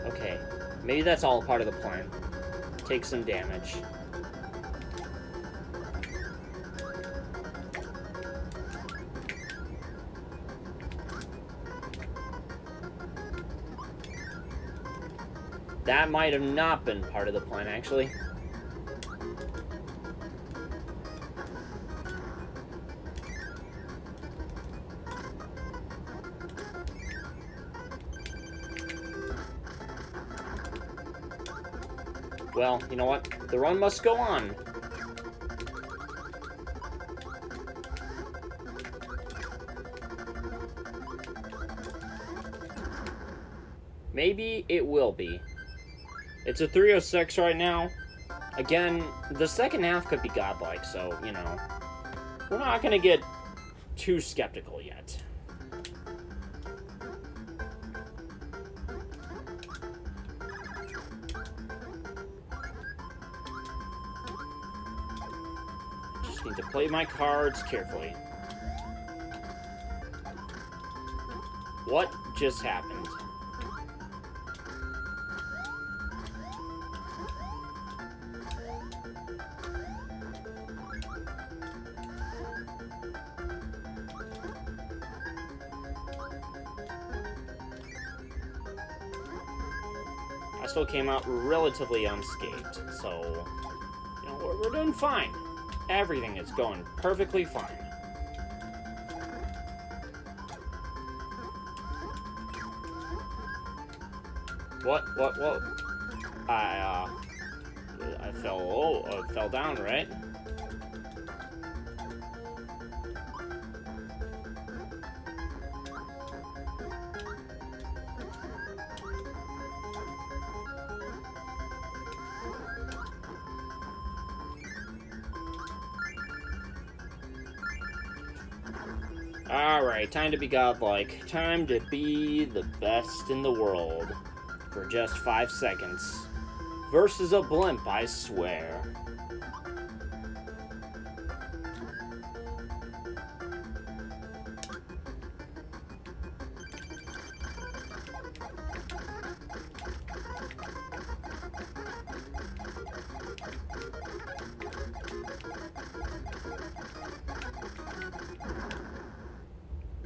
Okay, maybe that's all part of the plan. Take some damage. That might have not been part of the plan, actually. Well, you know what? The run must go on. Maybe it will be. It's a 306 right now. Again, the second half could be godlike, so, you know, we're not going to get too skeptical yet. Need to play my cards carefully. What just happened? I still came out relatively unscathed, so, you know, we're doing fine. Everything is going perfectly fine. What? I fell down, right? Alright, time to be godlike. Time to be the best in the world. For just 5 seconds. Versus a blimp, I swear.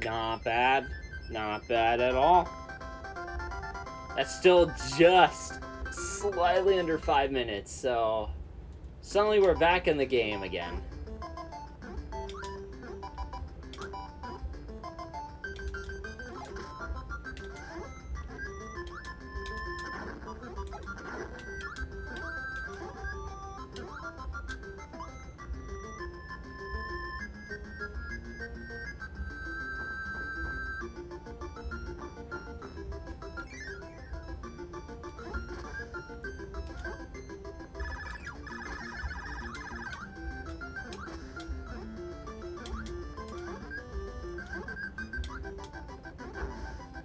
Not bad. Not bad at all. That's still just slightly under 5 minutes, so suddenly we're back in the game again.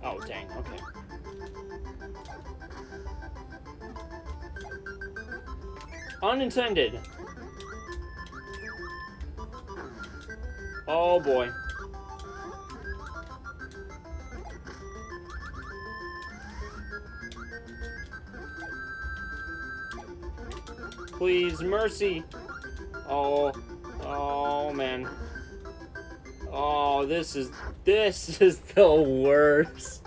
Oh, dang, okay. Unintended. Oh, boy. Please, mercy. Oh, man. Oh, this is the worst.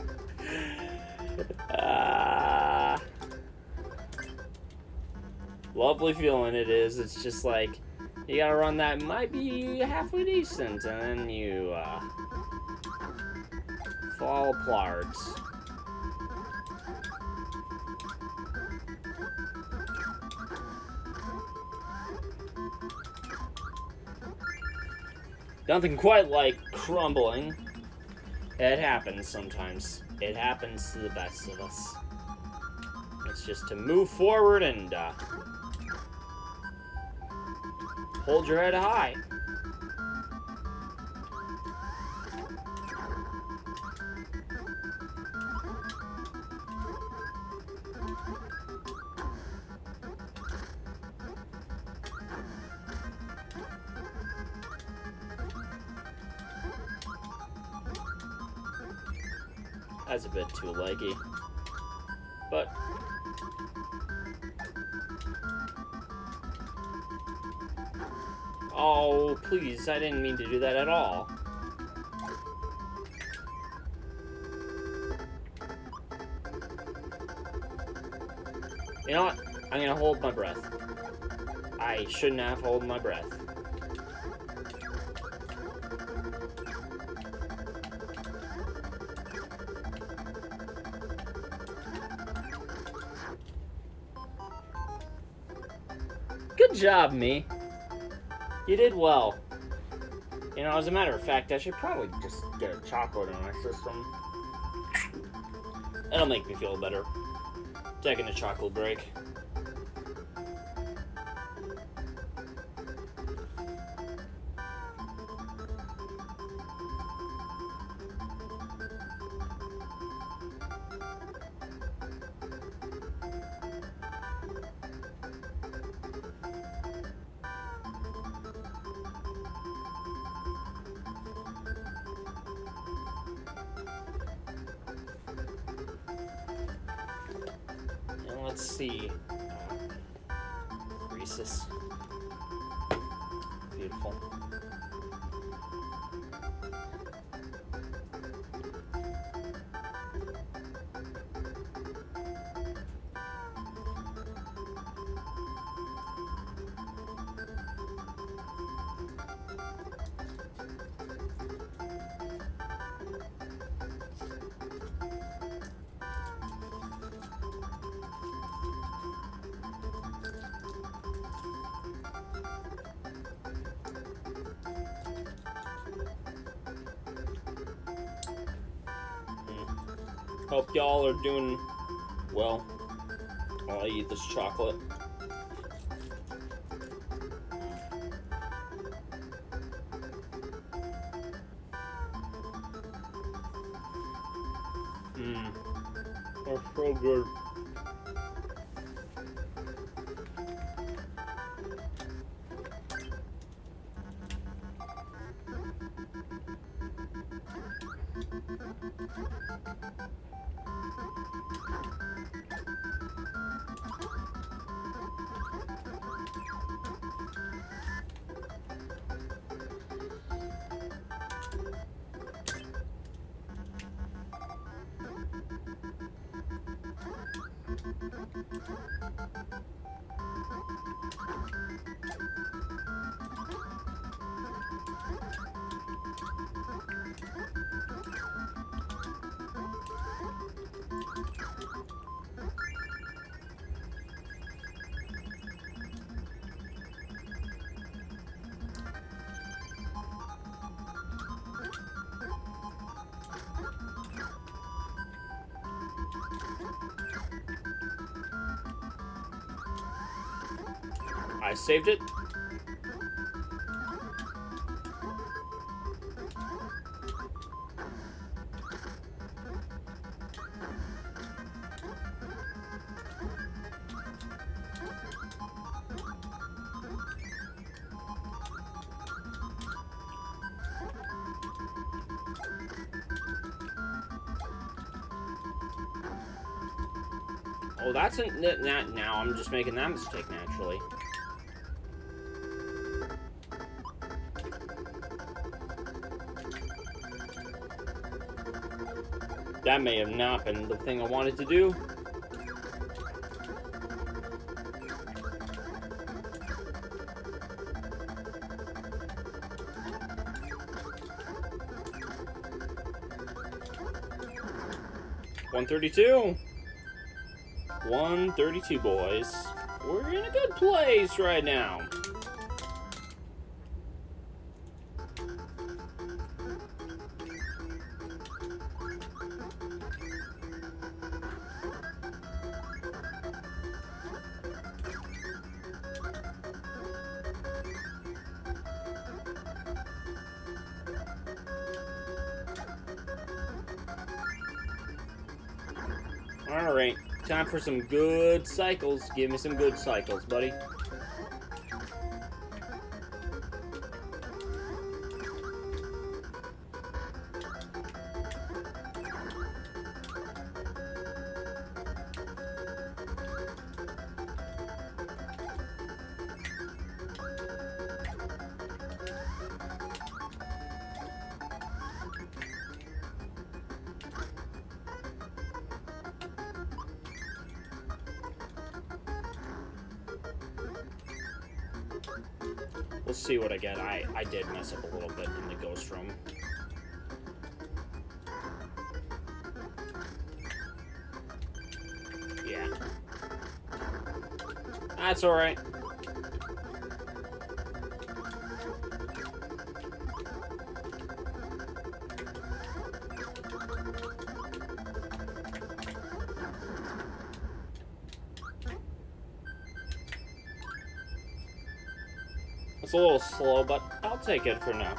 Lovely feeling it is. It's just like, you gotta run that might be halfway decent, and then you, fall apart. Nothing quite like crumbling. It happens sometimes. It happens to the best of us. It's just to move forward and hold your head high. That's a bit too leggy. But oh, please, I didn't mean to do that at all. You know what? I'm gonna hold my breath. I shouldn't have held my breath. Good job, me. You did well. You know, as a matter of fact, I should probably just get a chocolate in my system. That'll make me feel better. Taking a chocolate break. Let's see. Reese's. Beautiful. Hope y'all are doing well while I eat this chocolate. They're so good. I saved it. Oh, that's not now. I'm just making that mistake naturally. That may have not been the thing I wanted to do. $132. 132, boys. We're in a good place right now. Alright, time for some good cycles. Give me some good cycles, buddy. We'll see what I get. I did mess up a little bit in the ghost room. Yeah. That's alright. It's a little slow, but I'll take it for now.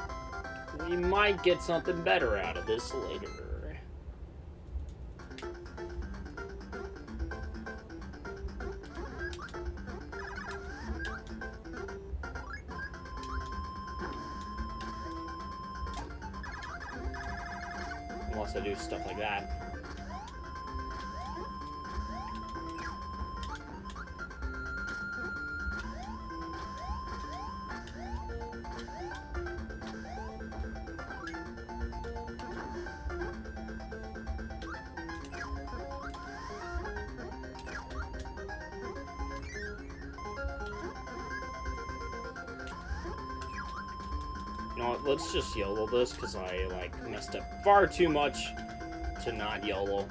We might get something better out of this later. Unless I do stuff like that. You know what, let's just YOLO this, because I, messed up far too much to not YOLO.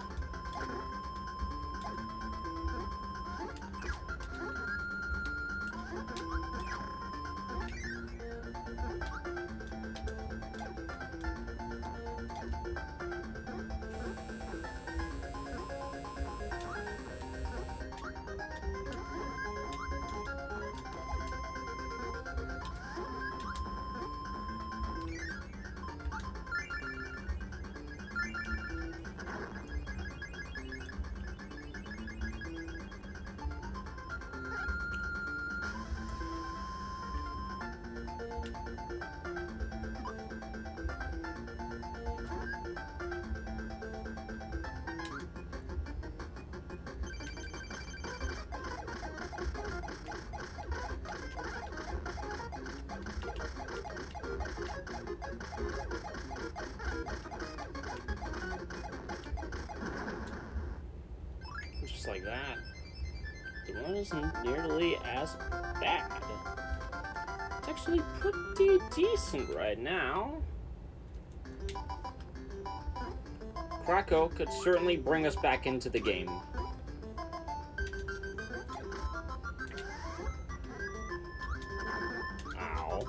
Just like that. The one isn't nearly as bad. It's actually pretty decent right now. Krakow could certainly bring us back into the game. Ow.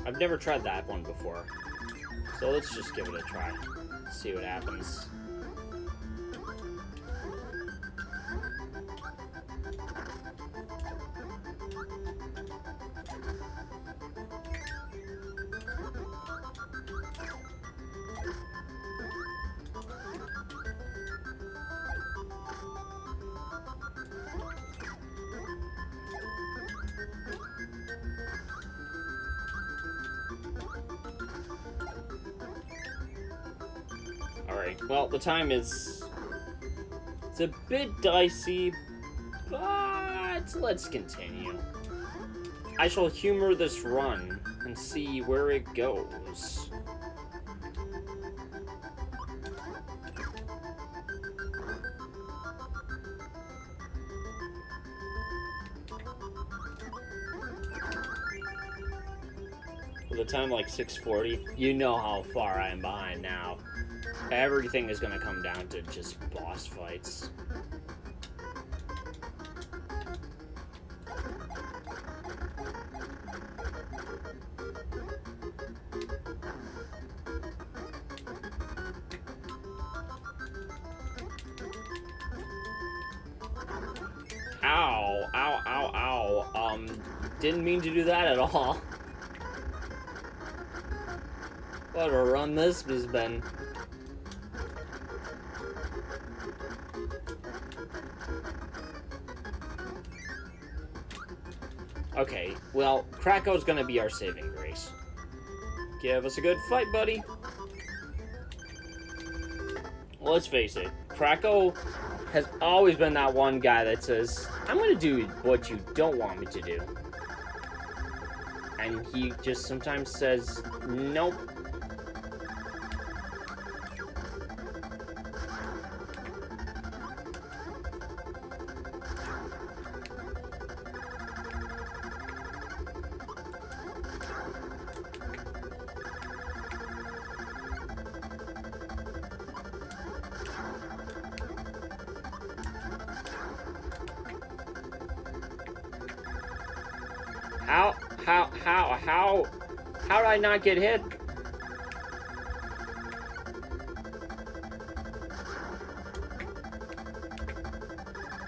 I've never tried that one before, so let's just give it a try. See what happens. Alright, well, the time is... It's a bit dicey, but let's continue. I shall humor this run and see where it goes. With a time like 6:40, you know how far I am behind now. Everything is going to come down to just boss fights. Didn't mean to do that at all. What a run this has been. Okay, well, Krakow's gonna be our saving grace. Give us a good fight, buddy. Well, let's face it, Krakow has always been that one guy that says, I'm gonna do what you don't want me to do. And he just sometimes says, nope. How did I not get hit?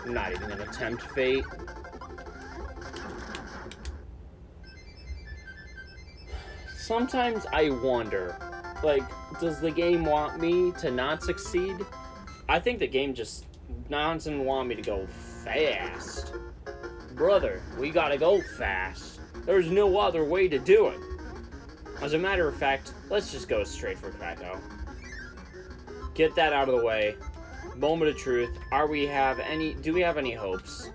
I'm not even gonna tempt fate. Sometimes I wonder, like, does the game want me to not succeed? I think the game just doesn't want me to go fast. Brother, we gotta go fast. There's no other way to do it. As a matter of fact, let's just go straight for Krakow. Get that out of the way. Moment of truth. Do we have any hopes?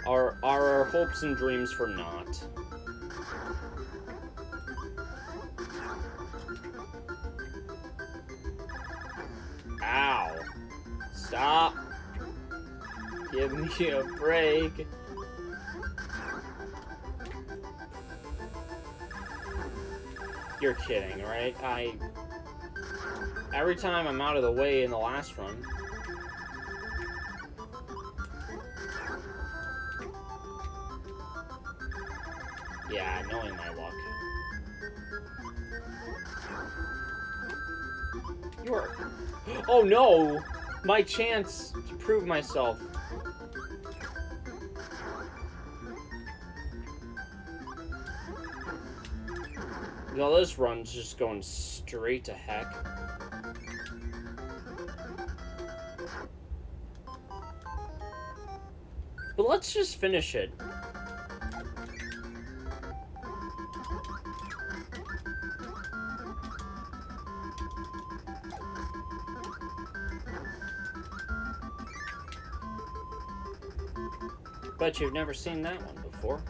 Are our hopes and dreams for naught? Ow. Stop. Give me a break. You're kidding, right? Every time I'm out of the way in the last run. Yeah, knowing my luck. Oh no! My chance to prove myself. No, this run's just going straight to heck. But let's just finish it. Bet you've never seen that one before.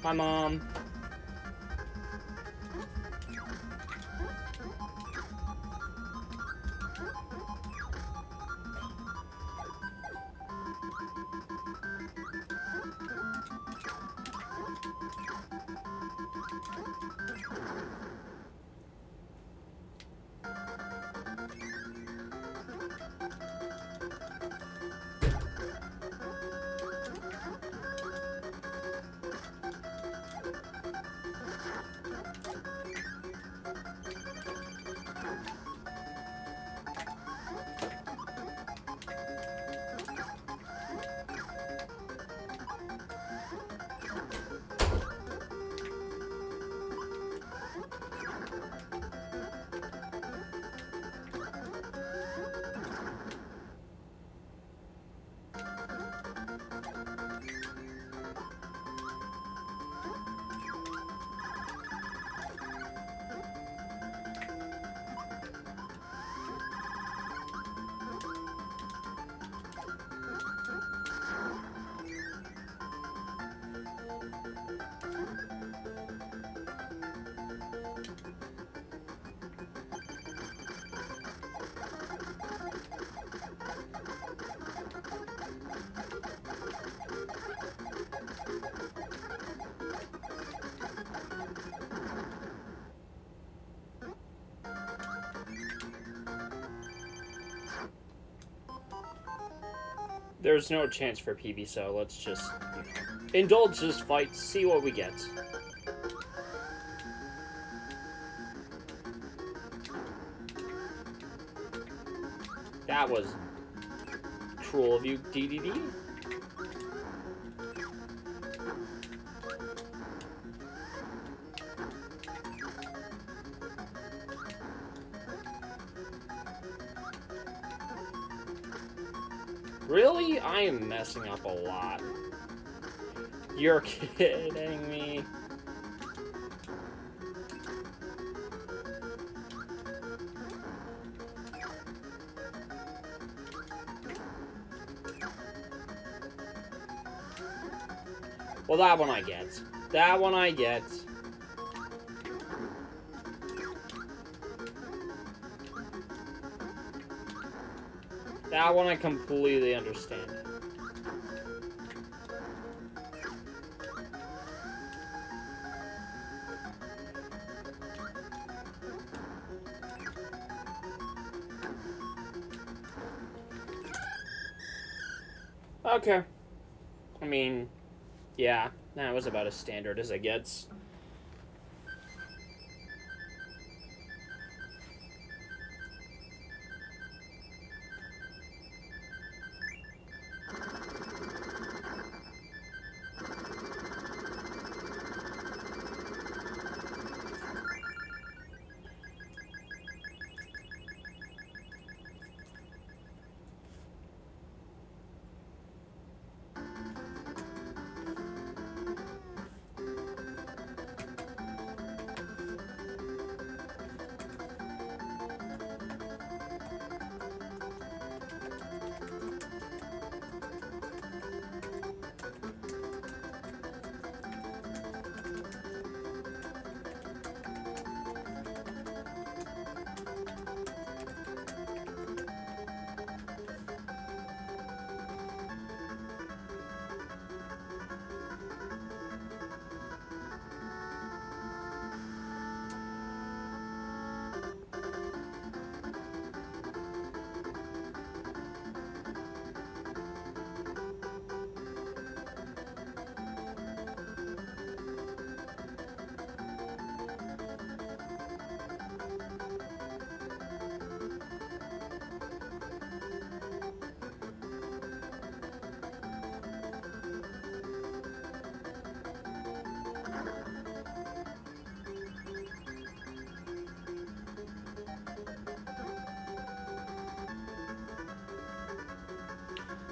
Hi, Mom. There's no chance for PB, so let's just, indulge this fight, see what we get. That was cruel of you, DDD. Really? I am messing up a lot. You're kidding me. Well, that one I get. That one I get. That one I completely understand. Okay. I mean, yeah, that was about as standard as it gets.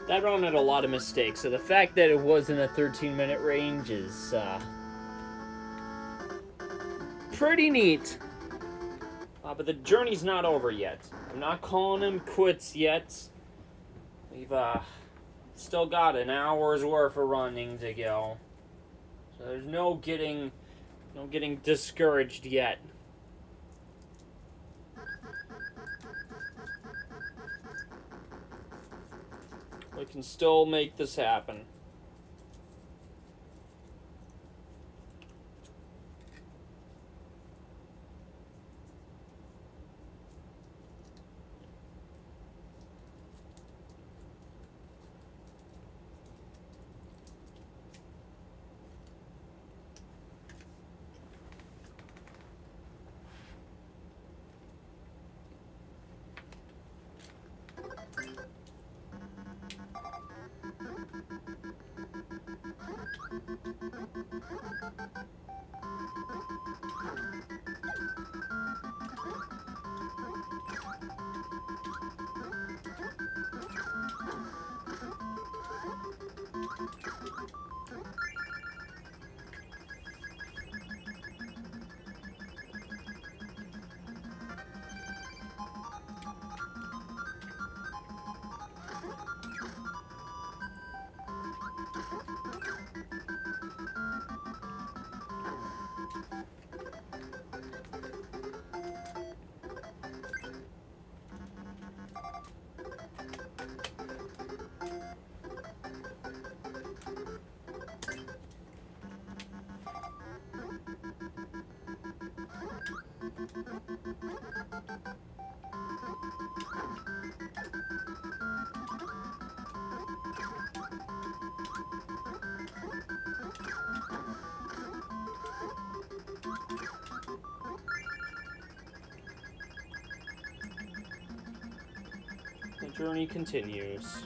That run had a lot of mistakes, so the fact that it was in a 13-minute range is pretty neat. But the journey's not over yet. I'm not calling him quits yet. We've still got an hour's worth of running to go. So there's no getting discouraged yet. We can still make this happen. Journey continues.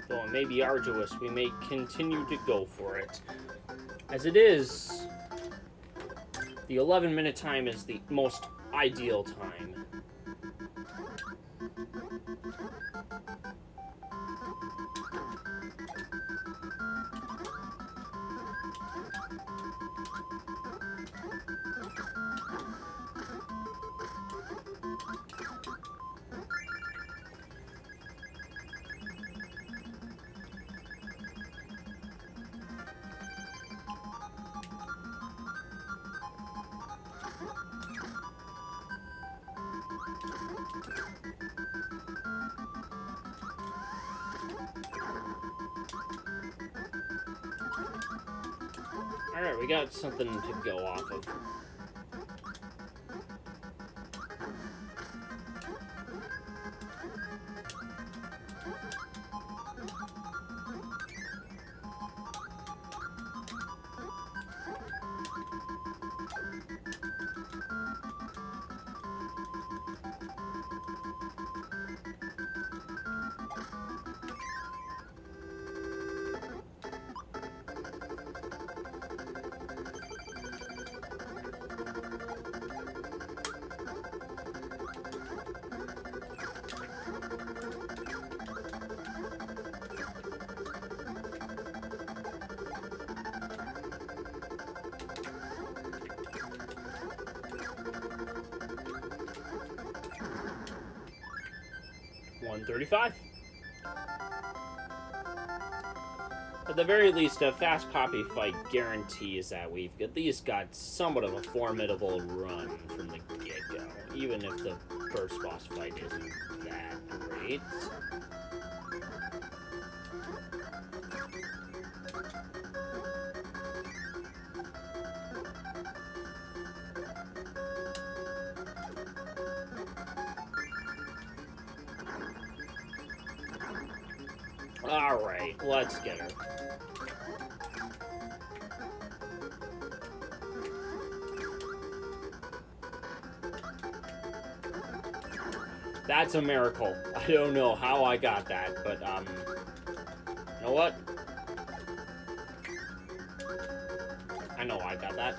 Though it may be arduous, we may continue to go for it. As it is, the 11-minute time is the most ideal time. Alright, we got something to go off of. $135. At the very least, a fast poppy fight guarantees that we've at least got somewhat of a formidable run from the get-go, even if the first boss fight isn't that great. Alright, let's get her. That's a miracle. I don't know how I got that, but, you know what? I know I got that.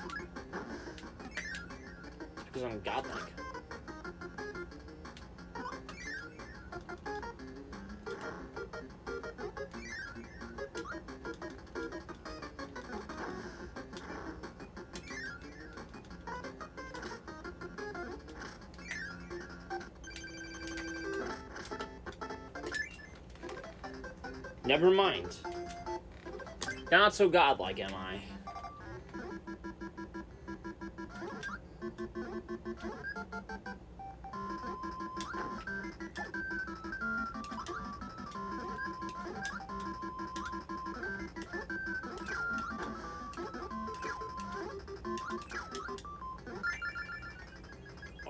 It's because I'm godlike. Never mind. Not so godlike, am I?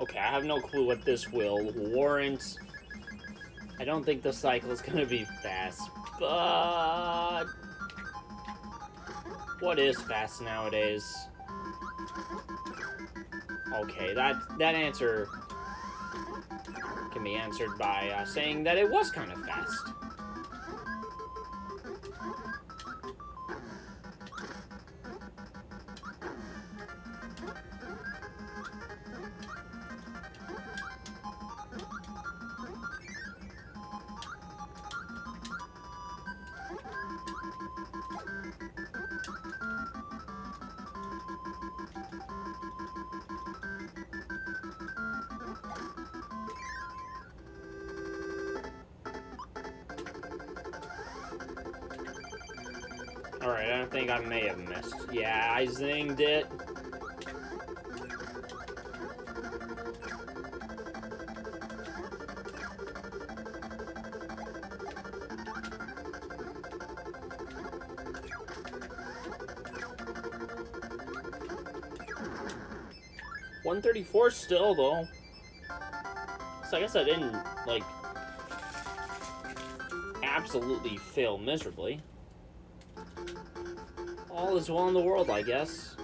Okay, I have no clue what this will warrant. I don't think the cycle is gonna be fast, but what is fast nowadays? Okay, that answer can be answered by saying that it was kind of fast. Alright, I don't think I may have missed. Yeah, I zinged it. $134 still, though. So I guess I didn't, like, absolutely fail miserably. All is well in the world, I guess.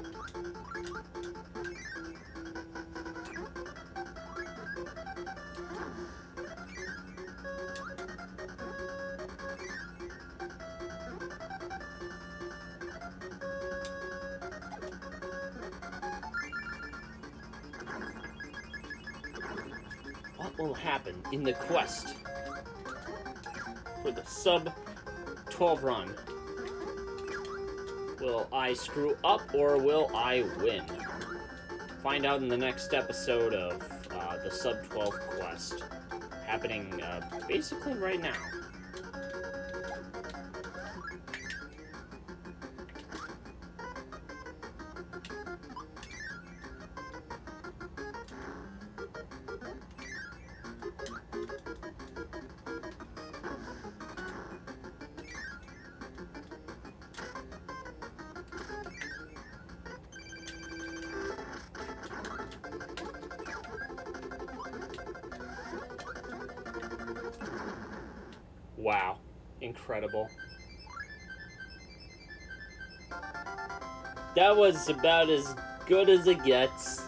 what will happen in the quest for the sub 12 run. Will I screw up or will I win? Find out in the next episode of the sub 12 quest, happening basically right now. Wow, incredible. That was about as good as it gets.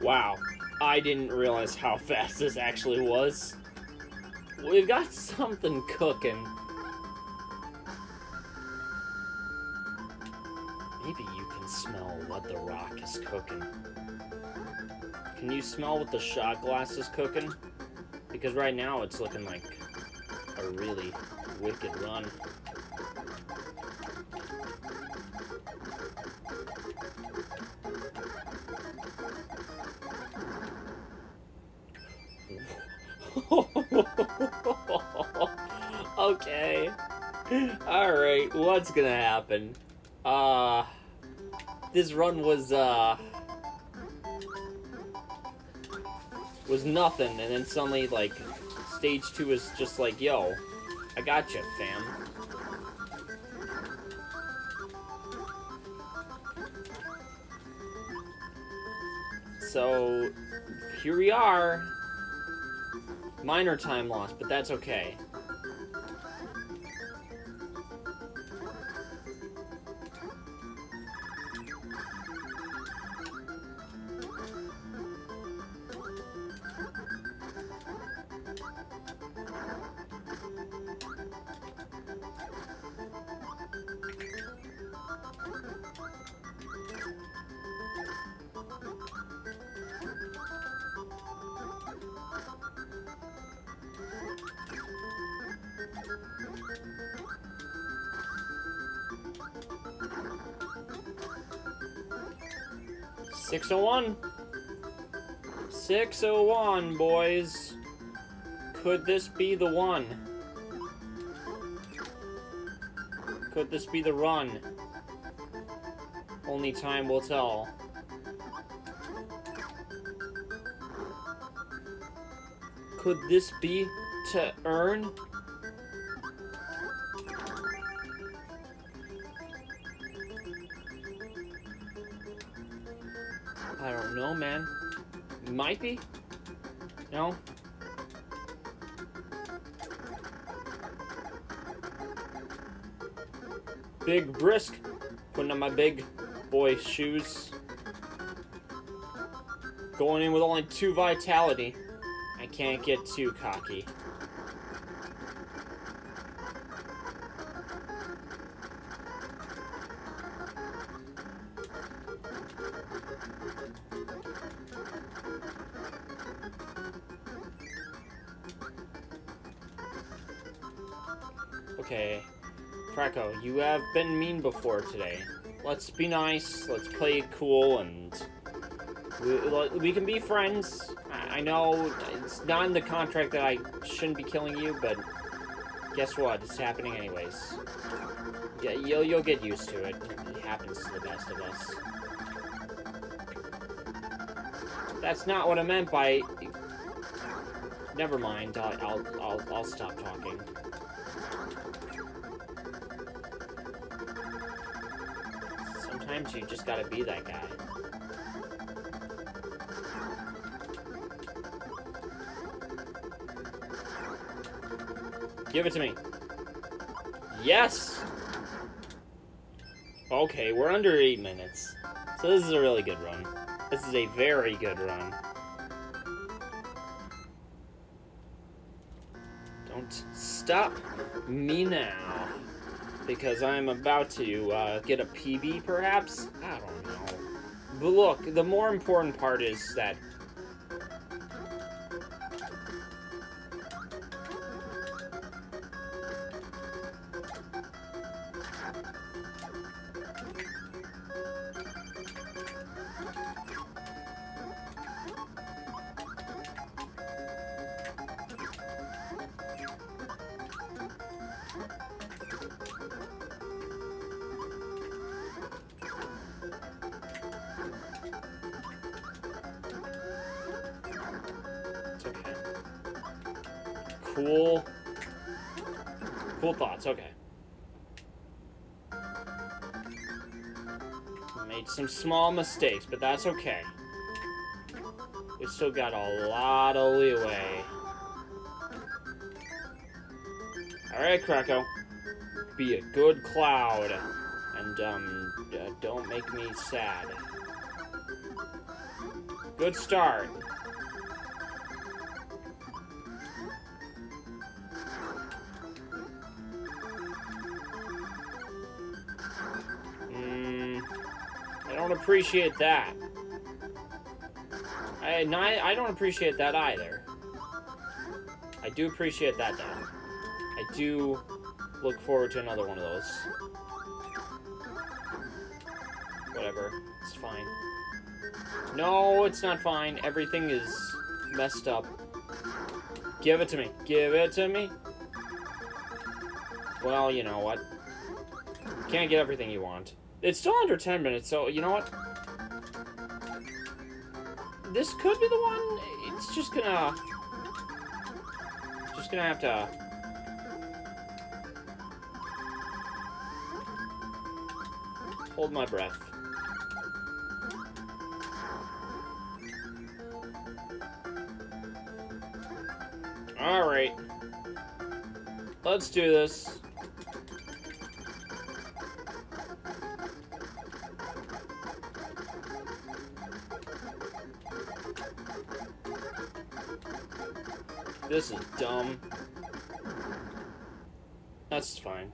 Wow, I didn't realize how fast this actually was. We've got something cooking. Maybe you can smell what the rock is cooking. Can you smell what the shot glass is cooking? Because right now it's looking like a really wicked run. Okay. Alright, what's gonna happen? This run was nothing, and then suddenly, like, stage 2 is just like, yo, I gotcha, fam. So, here we are. Minor time loss, but that's okay. .601. 601, boys. Could this be the one? Could this be the run? Only time will tell. Could this be to earn? I don't know, man. Might be? No? Big brisk. Putting on my big boy shoes. Going in with only 2 vitality. I can't get too cocky. Okay. Krakow, you have been mean before today. Let's be nice, let's play it cool, and we can be friends. I know it's not in the contract that I shouldn't be killing you, but guess what? It's happening anyways. Yeah, you'll get used to it. It happens to the best of us. That's not what I meant by... Never mind. I'll stop talking. Sometimes you just gotta be that guy. Give it to me. Yes! Okay, we're under 8 minutes. So this is a really good run. This is a very good run. Don't stop me now. Because I'm about to get a PB, perhaps? I don't know. But look, the more important part is that... Cool thoughts, okay. Made some small mistakes, but that's okay. We still got a lot of leeway. Alright, Krakow. Be a good cloud. And, don't make me sad. Good start. I don't appreciate that. I don't appreciate that either. I do appreciate that, though. I do look forward to another one of those. Whatever. It's fine. No, it's not fine. Everything is messed up. Give it to me. Give it to me. Well, you know what? Can't get everything you want. It's still under 10 minutes, so you know what? This could be the one. It's just gonna have to... hold my breath. Alright. Let's do this. This is dumb. That's fine.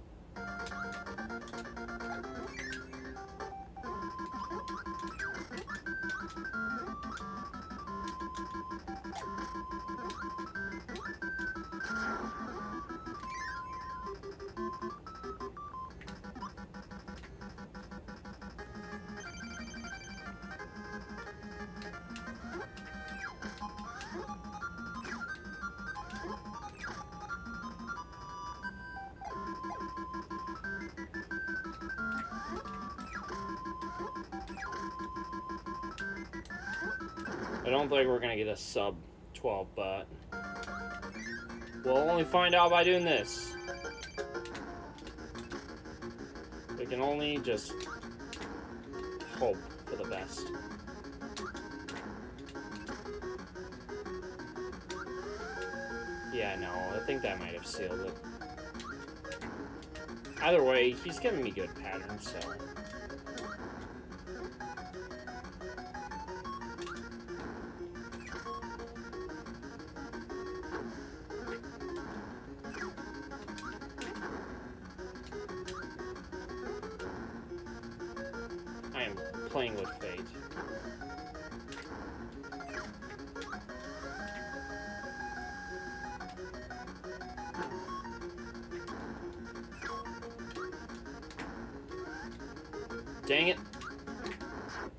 I don't think we're gonna get a sub 12, but we'll only find out by doing this. We can only just hope for the best. Yeah, no, I think that might have sealed it. Either way, he's giving me good patterns, so... I am playing with fate. Dang it.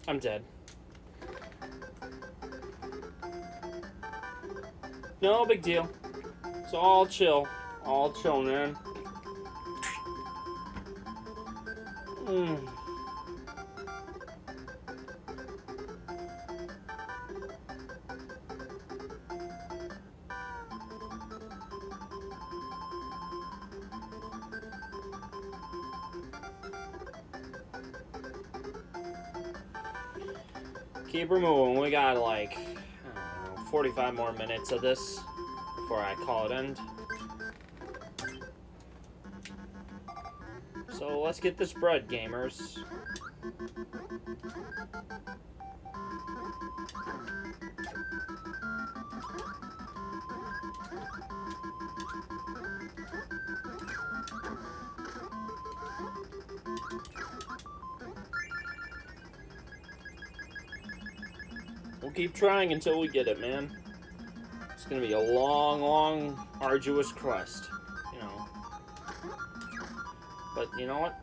I'm dead. No big deal. It's all chill. All chill, man. Keep her moving. We got like, I don't know, 45 more minutes of this before I call it end. So let's get this bread, gamers. We'll keep trying until we get it, man. It's gonna be a long, long, arduous quest, you know. But you know what?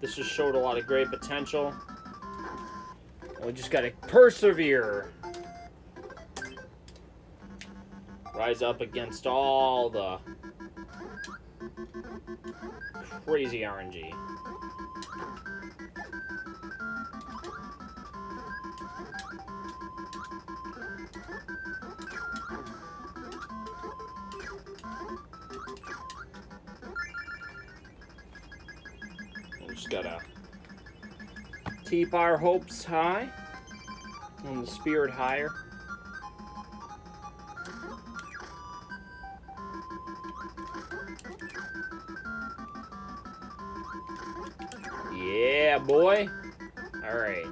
This just showed a lot of great potential. We just gotta persevere. Rise up against all the crazy RNG. Just gotta keep our hopes high and the spirit higher. Yeah, boy. All right.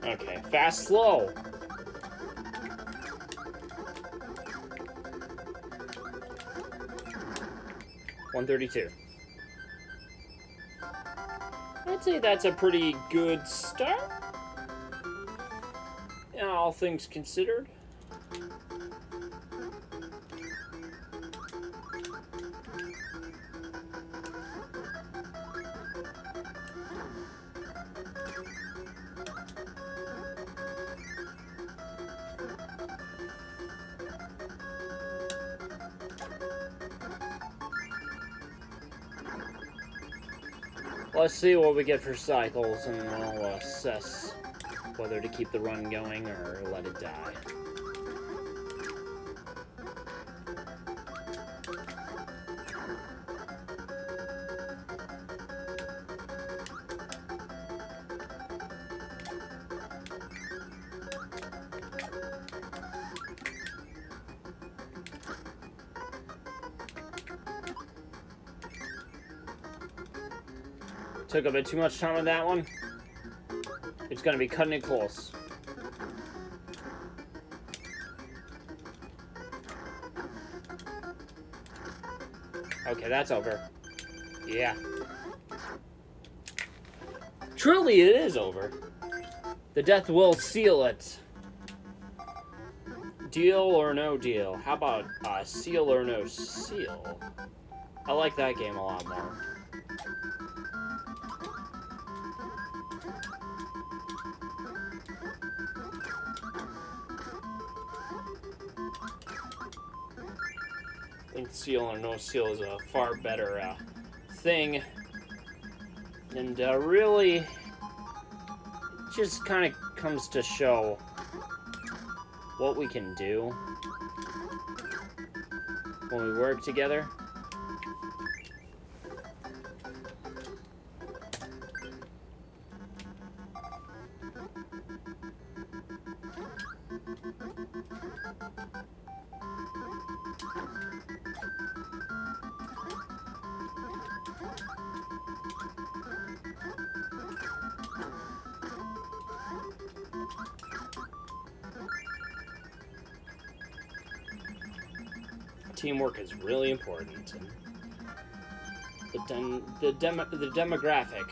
Okay, fast, slow. $132. I'd say that's a pretty good start. Yeah, all things considered. Let's see what we get for cycles, and we'll assess whether to keep the run going or let it die. Took a bit too much time on that one. It's gonna be cutting it close. Okay, that's over. Yeah. Truly, it is over. The death will seal it. Deal or no deal? How about seal or no seal? I like that game a lot more. I think seal or no seal is a far better thing, and really it just kind of comes to show what we can do when we work together. teamwork is really important. And the demographic.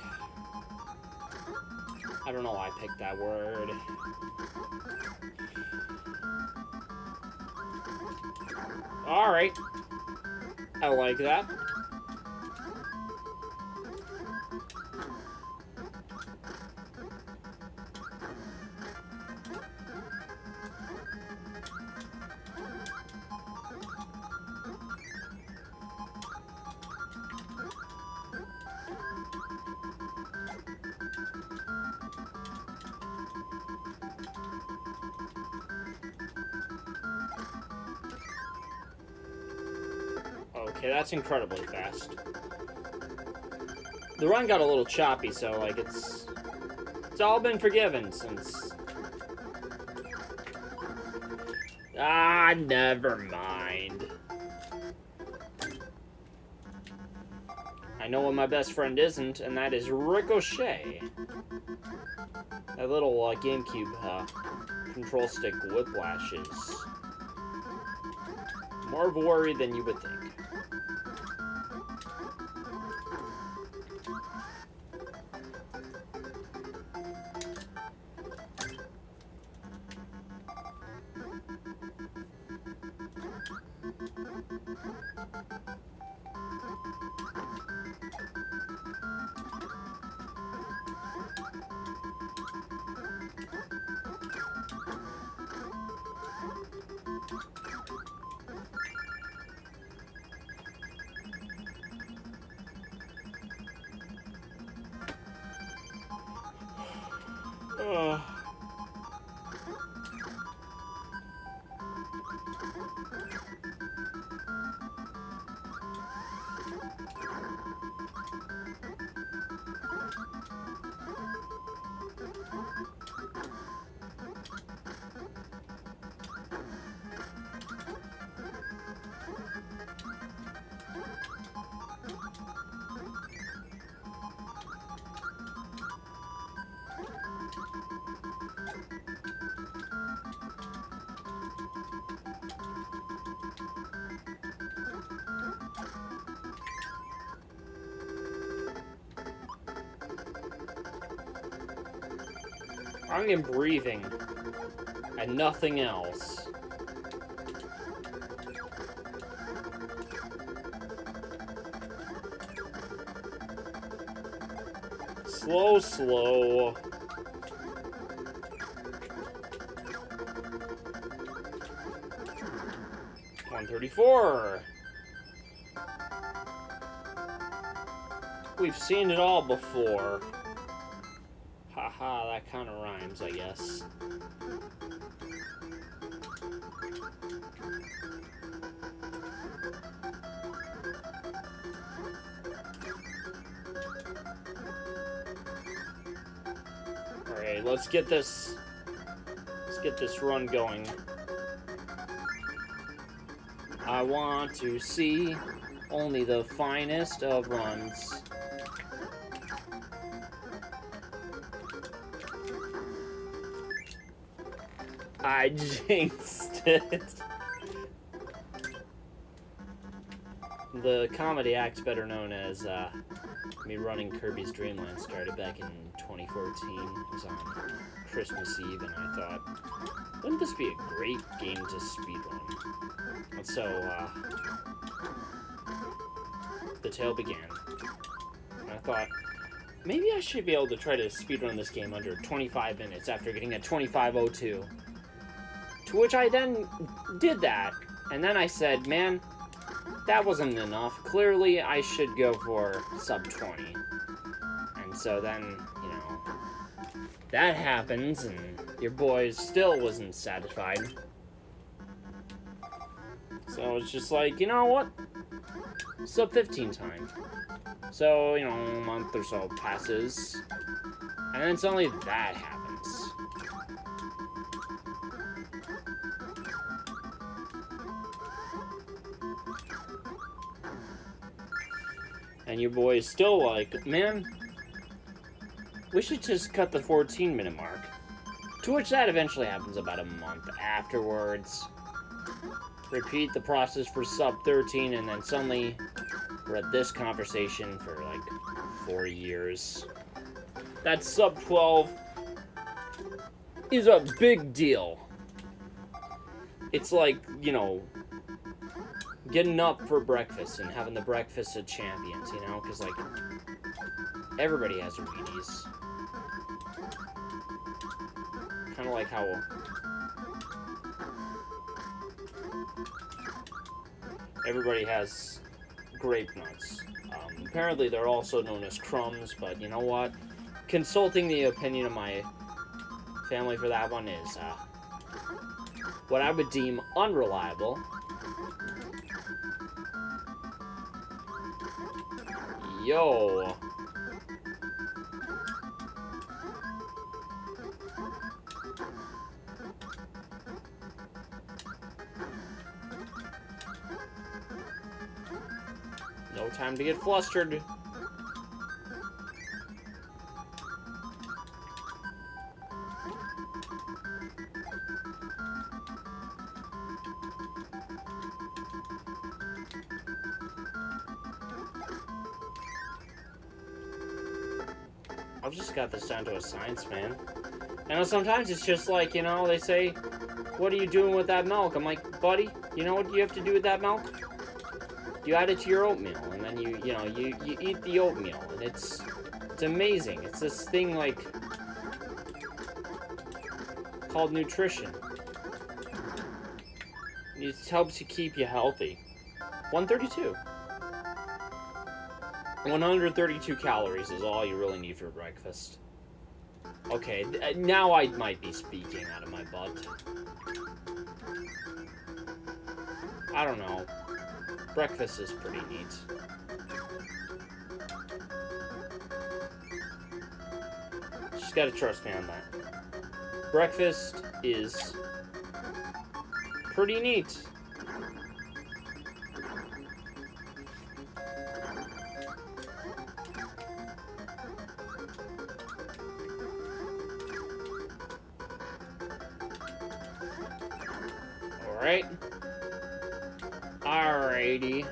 I don't know why I picked that word. Alright. I like that. Okay, that's incredibly fast. The run got a little choppy, so like it's all been forgiven since. Ah, never mind. I know what my best friend isn't, and that is Ricochet. That little GameCube control stick whiplash is more of a worry than you would think. I'm in breathing and nothing else. Slow, slow. $134. We've seen it all before. Haha, that kind of rhymes, I guess. Alright, let's get this run going. I want to see only the finest of runs. I jinxed it. The comedy act, better known as me running Kirby's Dream Land, started back in 2014. It was on Christmas Eve, and I thought, wouldn't this be a great game to speedrun? And so, the tale began. And I thought, maybe I should be able to try to speedrun this game under 25 minutes after getting a 25:02. To which I then did that. And then I said, man, that wasn't enough. Clearly, I should go for sub 20. And so then, you know, that happens, and your boy still wasn't satisfied. So it's just like, you know what? Sub 15 time. So, you know, a month or so passes. And then suddenly that happens. And your boy is still like, man, we should just cut the 14-minute mark. To which that eventually happens about a month afterwards. repeat the process for sub 13, and then suddenly we're at this conversation for like 4 years. That sub 12 is a big deal. It's like, you know, getting up for breakfast and having the breakfast of champions, you know? Because, like, everybody has a Wheaties. Kind of like how everybody has grape nuts. Apparently, they're also known as crumbs, but you know what? Consulting the opinion of my family for that one is what I would deem unreliable. Yo. No time to get flustered. I've just got this down to a science, man. And sometimes it's just like, you know, they say, what are you doing with that milk? I'm like, buddy, you know what you have to do with that milk? You add it to your oatmeal, and then you eat the oatmeal, and it's amazing. It's this thing, like, called nutrition. It helps you keep you healthy. 132. 132 calories is all you really need for breakfast. Okay, now I might be speaking out of my butt. I don't know. Breakfast is pretty neat. Just gotta trust me on that. Breakfast is pretty neat. Alright. Alrighty.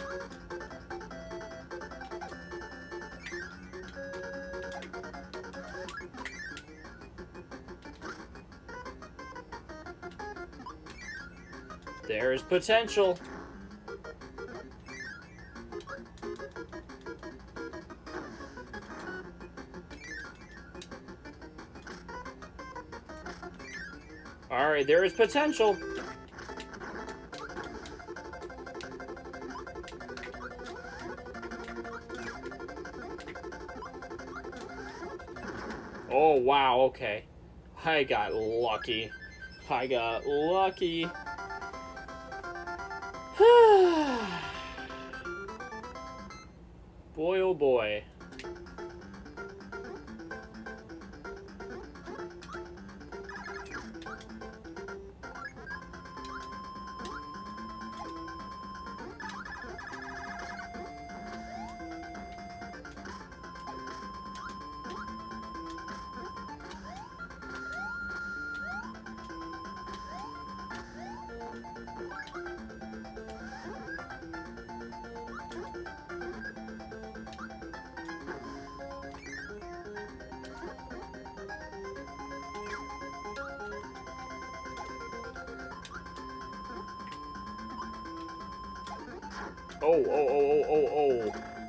There's potential. Alright, there is potential. Oh, wow, okay. I got lucky. I got lucky. Boy, oh boy.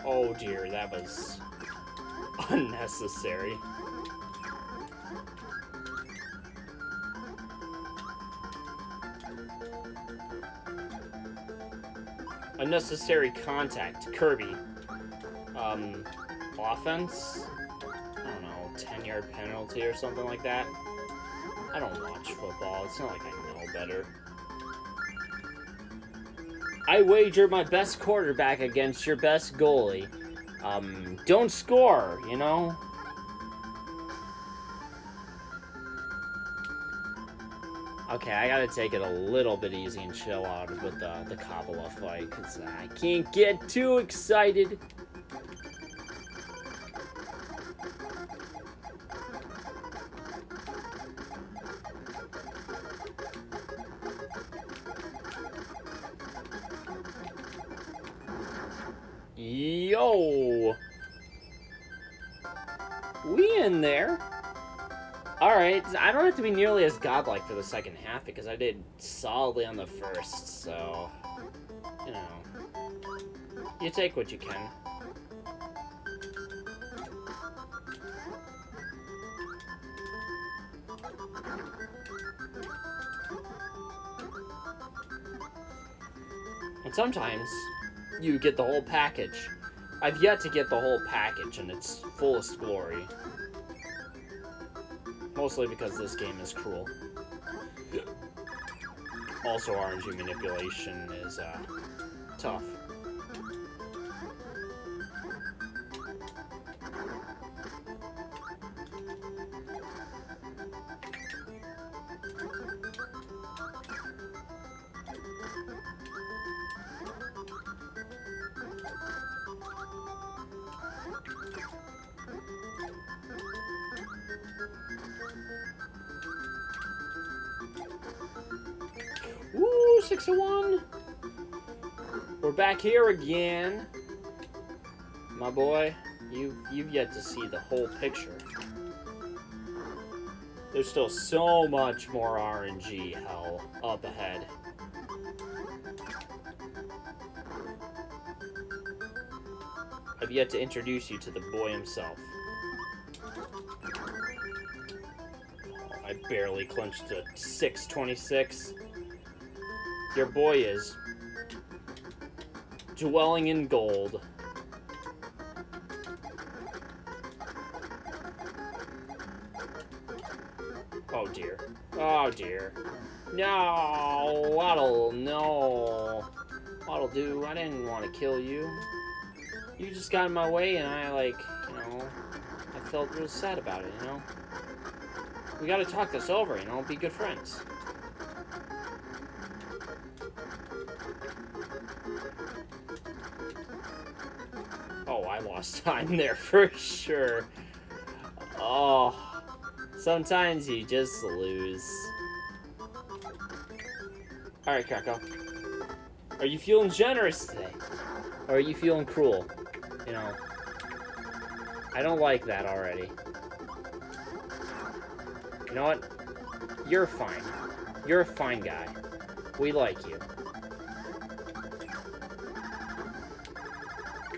Oh dear, that was unnecessary. Unnecessary contact. Kirby. Offense? I don't know, 10-yard penalty or something like that. I don't watch football. It's not like I know better. I wager my best quarterback against your best goalie. Don't score, you know? Okay, I gotta take it a little bit easy and chill out with the Kabbalah fight, because I can't get too excited. Yo! We in there. Alright, I don't have to be nearly as godlike for the second half because I did solidly on the first, so... You know. You take what you can. And sometimes, you get the whole package. I've yet to get the whole package in its fullest glory. Mostly because this game is cruel. Also, RNG manipulation is, tough. Woo, 601. We're back here again. My boy, you've yet to see the whole picture. There's still so much more RNG hell up ahead. I've yet to introduce you to the boy himself. Oh, I barely clinched to 626. Your boy is dwelling in gold. Oh dear. Oh dear. No, Waddle, no. Waddle do, I didn't want to kill you. You just got in my way and I, like, you know, I felt real sad about it, you know? We gotta talk this over, you know, be good friends. Oh, I lost time there for sure. Oh, sometimes you just lose. Alright, Krakow. Are you feeling generous today? Or are you feeling cruel? You know, I don't like that already. You know what? You're fine. You're a fine guy. We like you.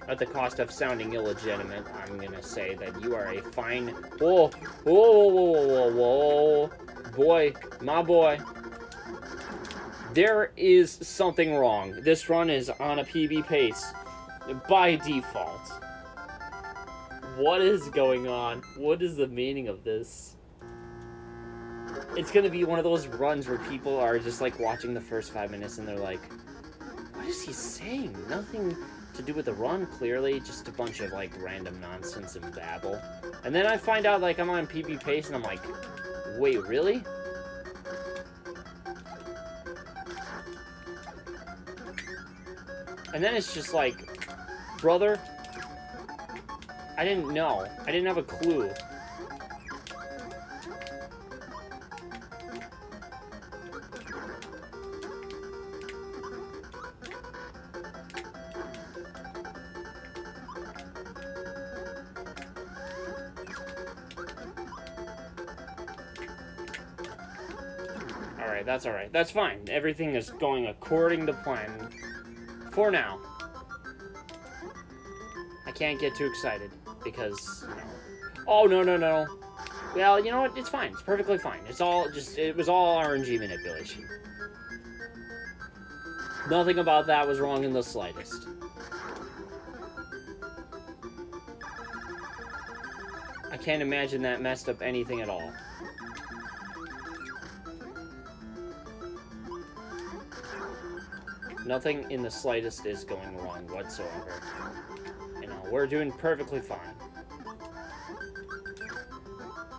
At the cost of sounding illegitimate, I'm gonna say that you are a fine... Whoa! Whoa, whoa, whoa, whoa, whoa! Boy, my boy. There is something wrong. This run is on a PB pace. By default. What is going on? What is the meaning of this? It's gonna be one of those runs where people are just like watching the first 5 minutes and they're like, what is he saying? Nothing to do with the run, clearly. Just a bunch of like random nonsense and babble. And then I find out like I'm on PB pace and I'm like, wait, really? And then it's just like, brother, I didn't know. I didn't have a clue. Alright, that's alright. That's fine. Everything is going according to plan. For now. I can't get too excited because, you know. Oh, no, no, no. Well, you know what? It's fine. It's perfectly fine. It's all just, it was all RNG manipulation. Nothing about that was wrong in the slightest. I can't imagine that messed up anything at all. Nothing in the slightest is going wrong whatsoever. You know, we're doing perfectly fine.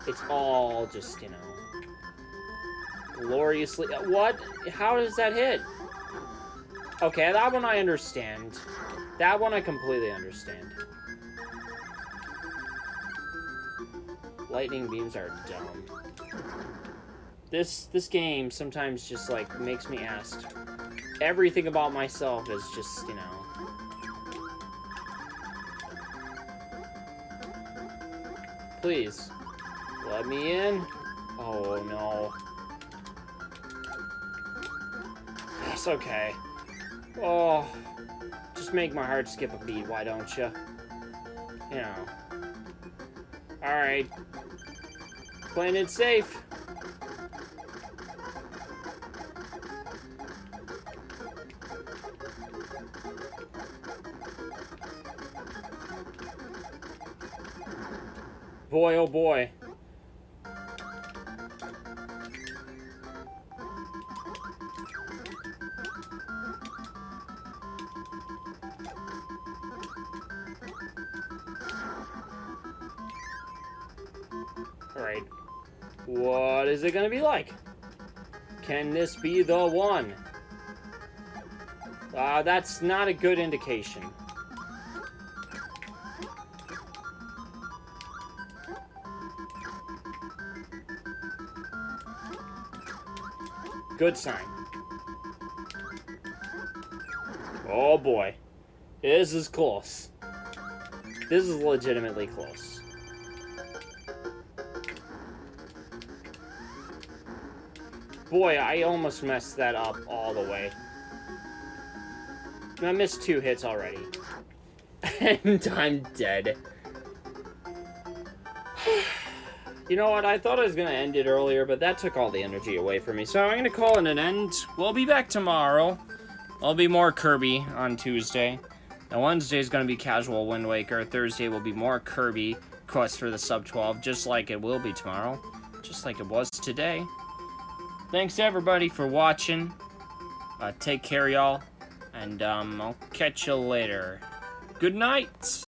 It's all just, you know, gloriously... What? How does that hit? Okay, that one I understand. That one I completely understand. Lightning beams are dumb. This game sometimes just, like, makes me ask... Everything about myself is just, you know... Please. Let me in. Oh, no. It's okay. Oh. Just make my heart skip a beat, why don't you? You know. Alright. Playing it safe. Boy, oh boy. Alright. What is it gonna be like? Can this be the one? That's not a good indication. Good sign. Oh boy. This is close. This is legitimately close. Boy, I almost messed that up all the way. I missed 2 hits already. And I'm dead. You know what? I thought I was going to end it earlier, but that took all the energy away from me. So I'm going to call it an end. We'll be back tomorrow. I'll be more Kirby on Tuesday. Now Wednesday is going to be casual Wind Waker. Thursday will be more Kirby Quest for the Sub 12, just like it will be tomorrow. Just like it was today. Thanks everybody for watching. Take care, y'all. And I'll catch you later. Good night.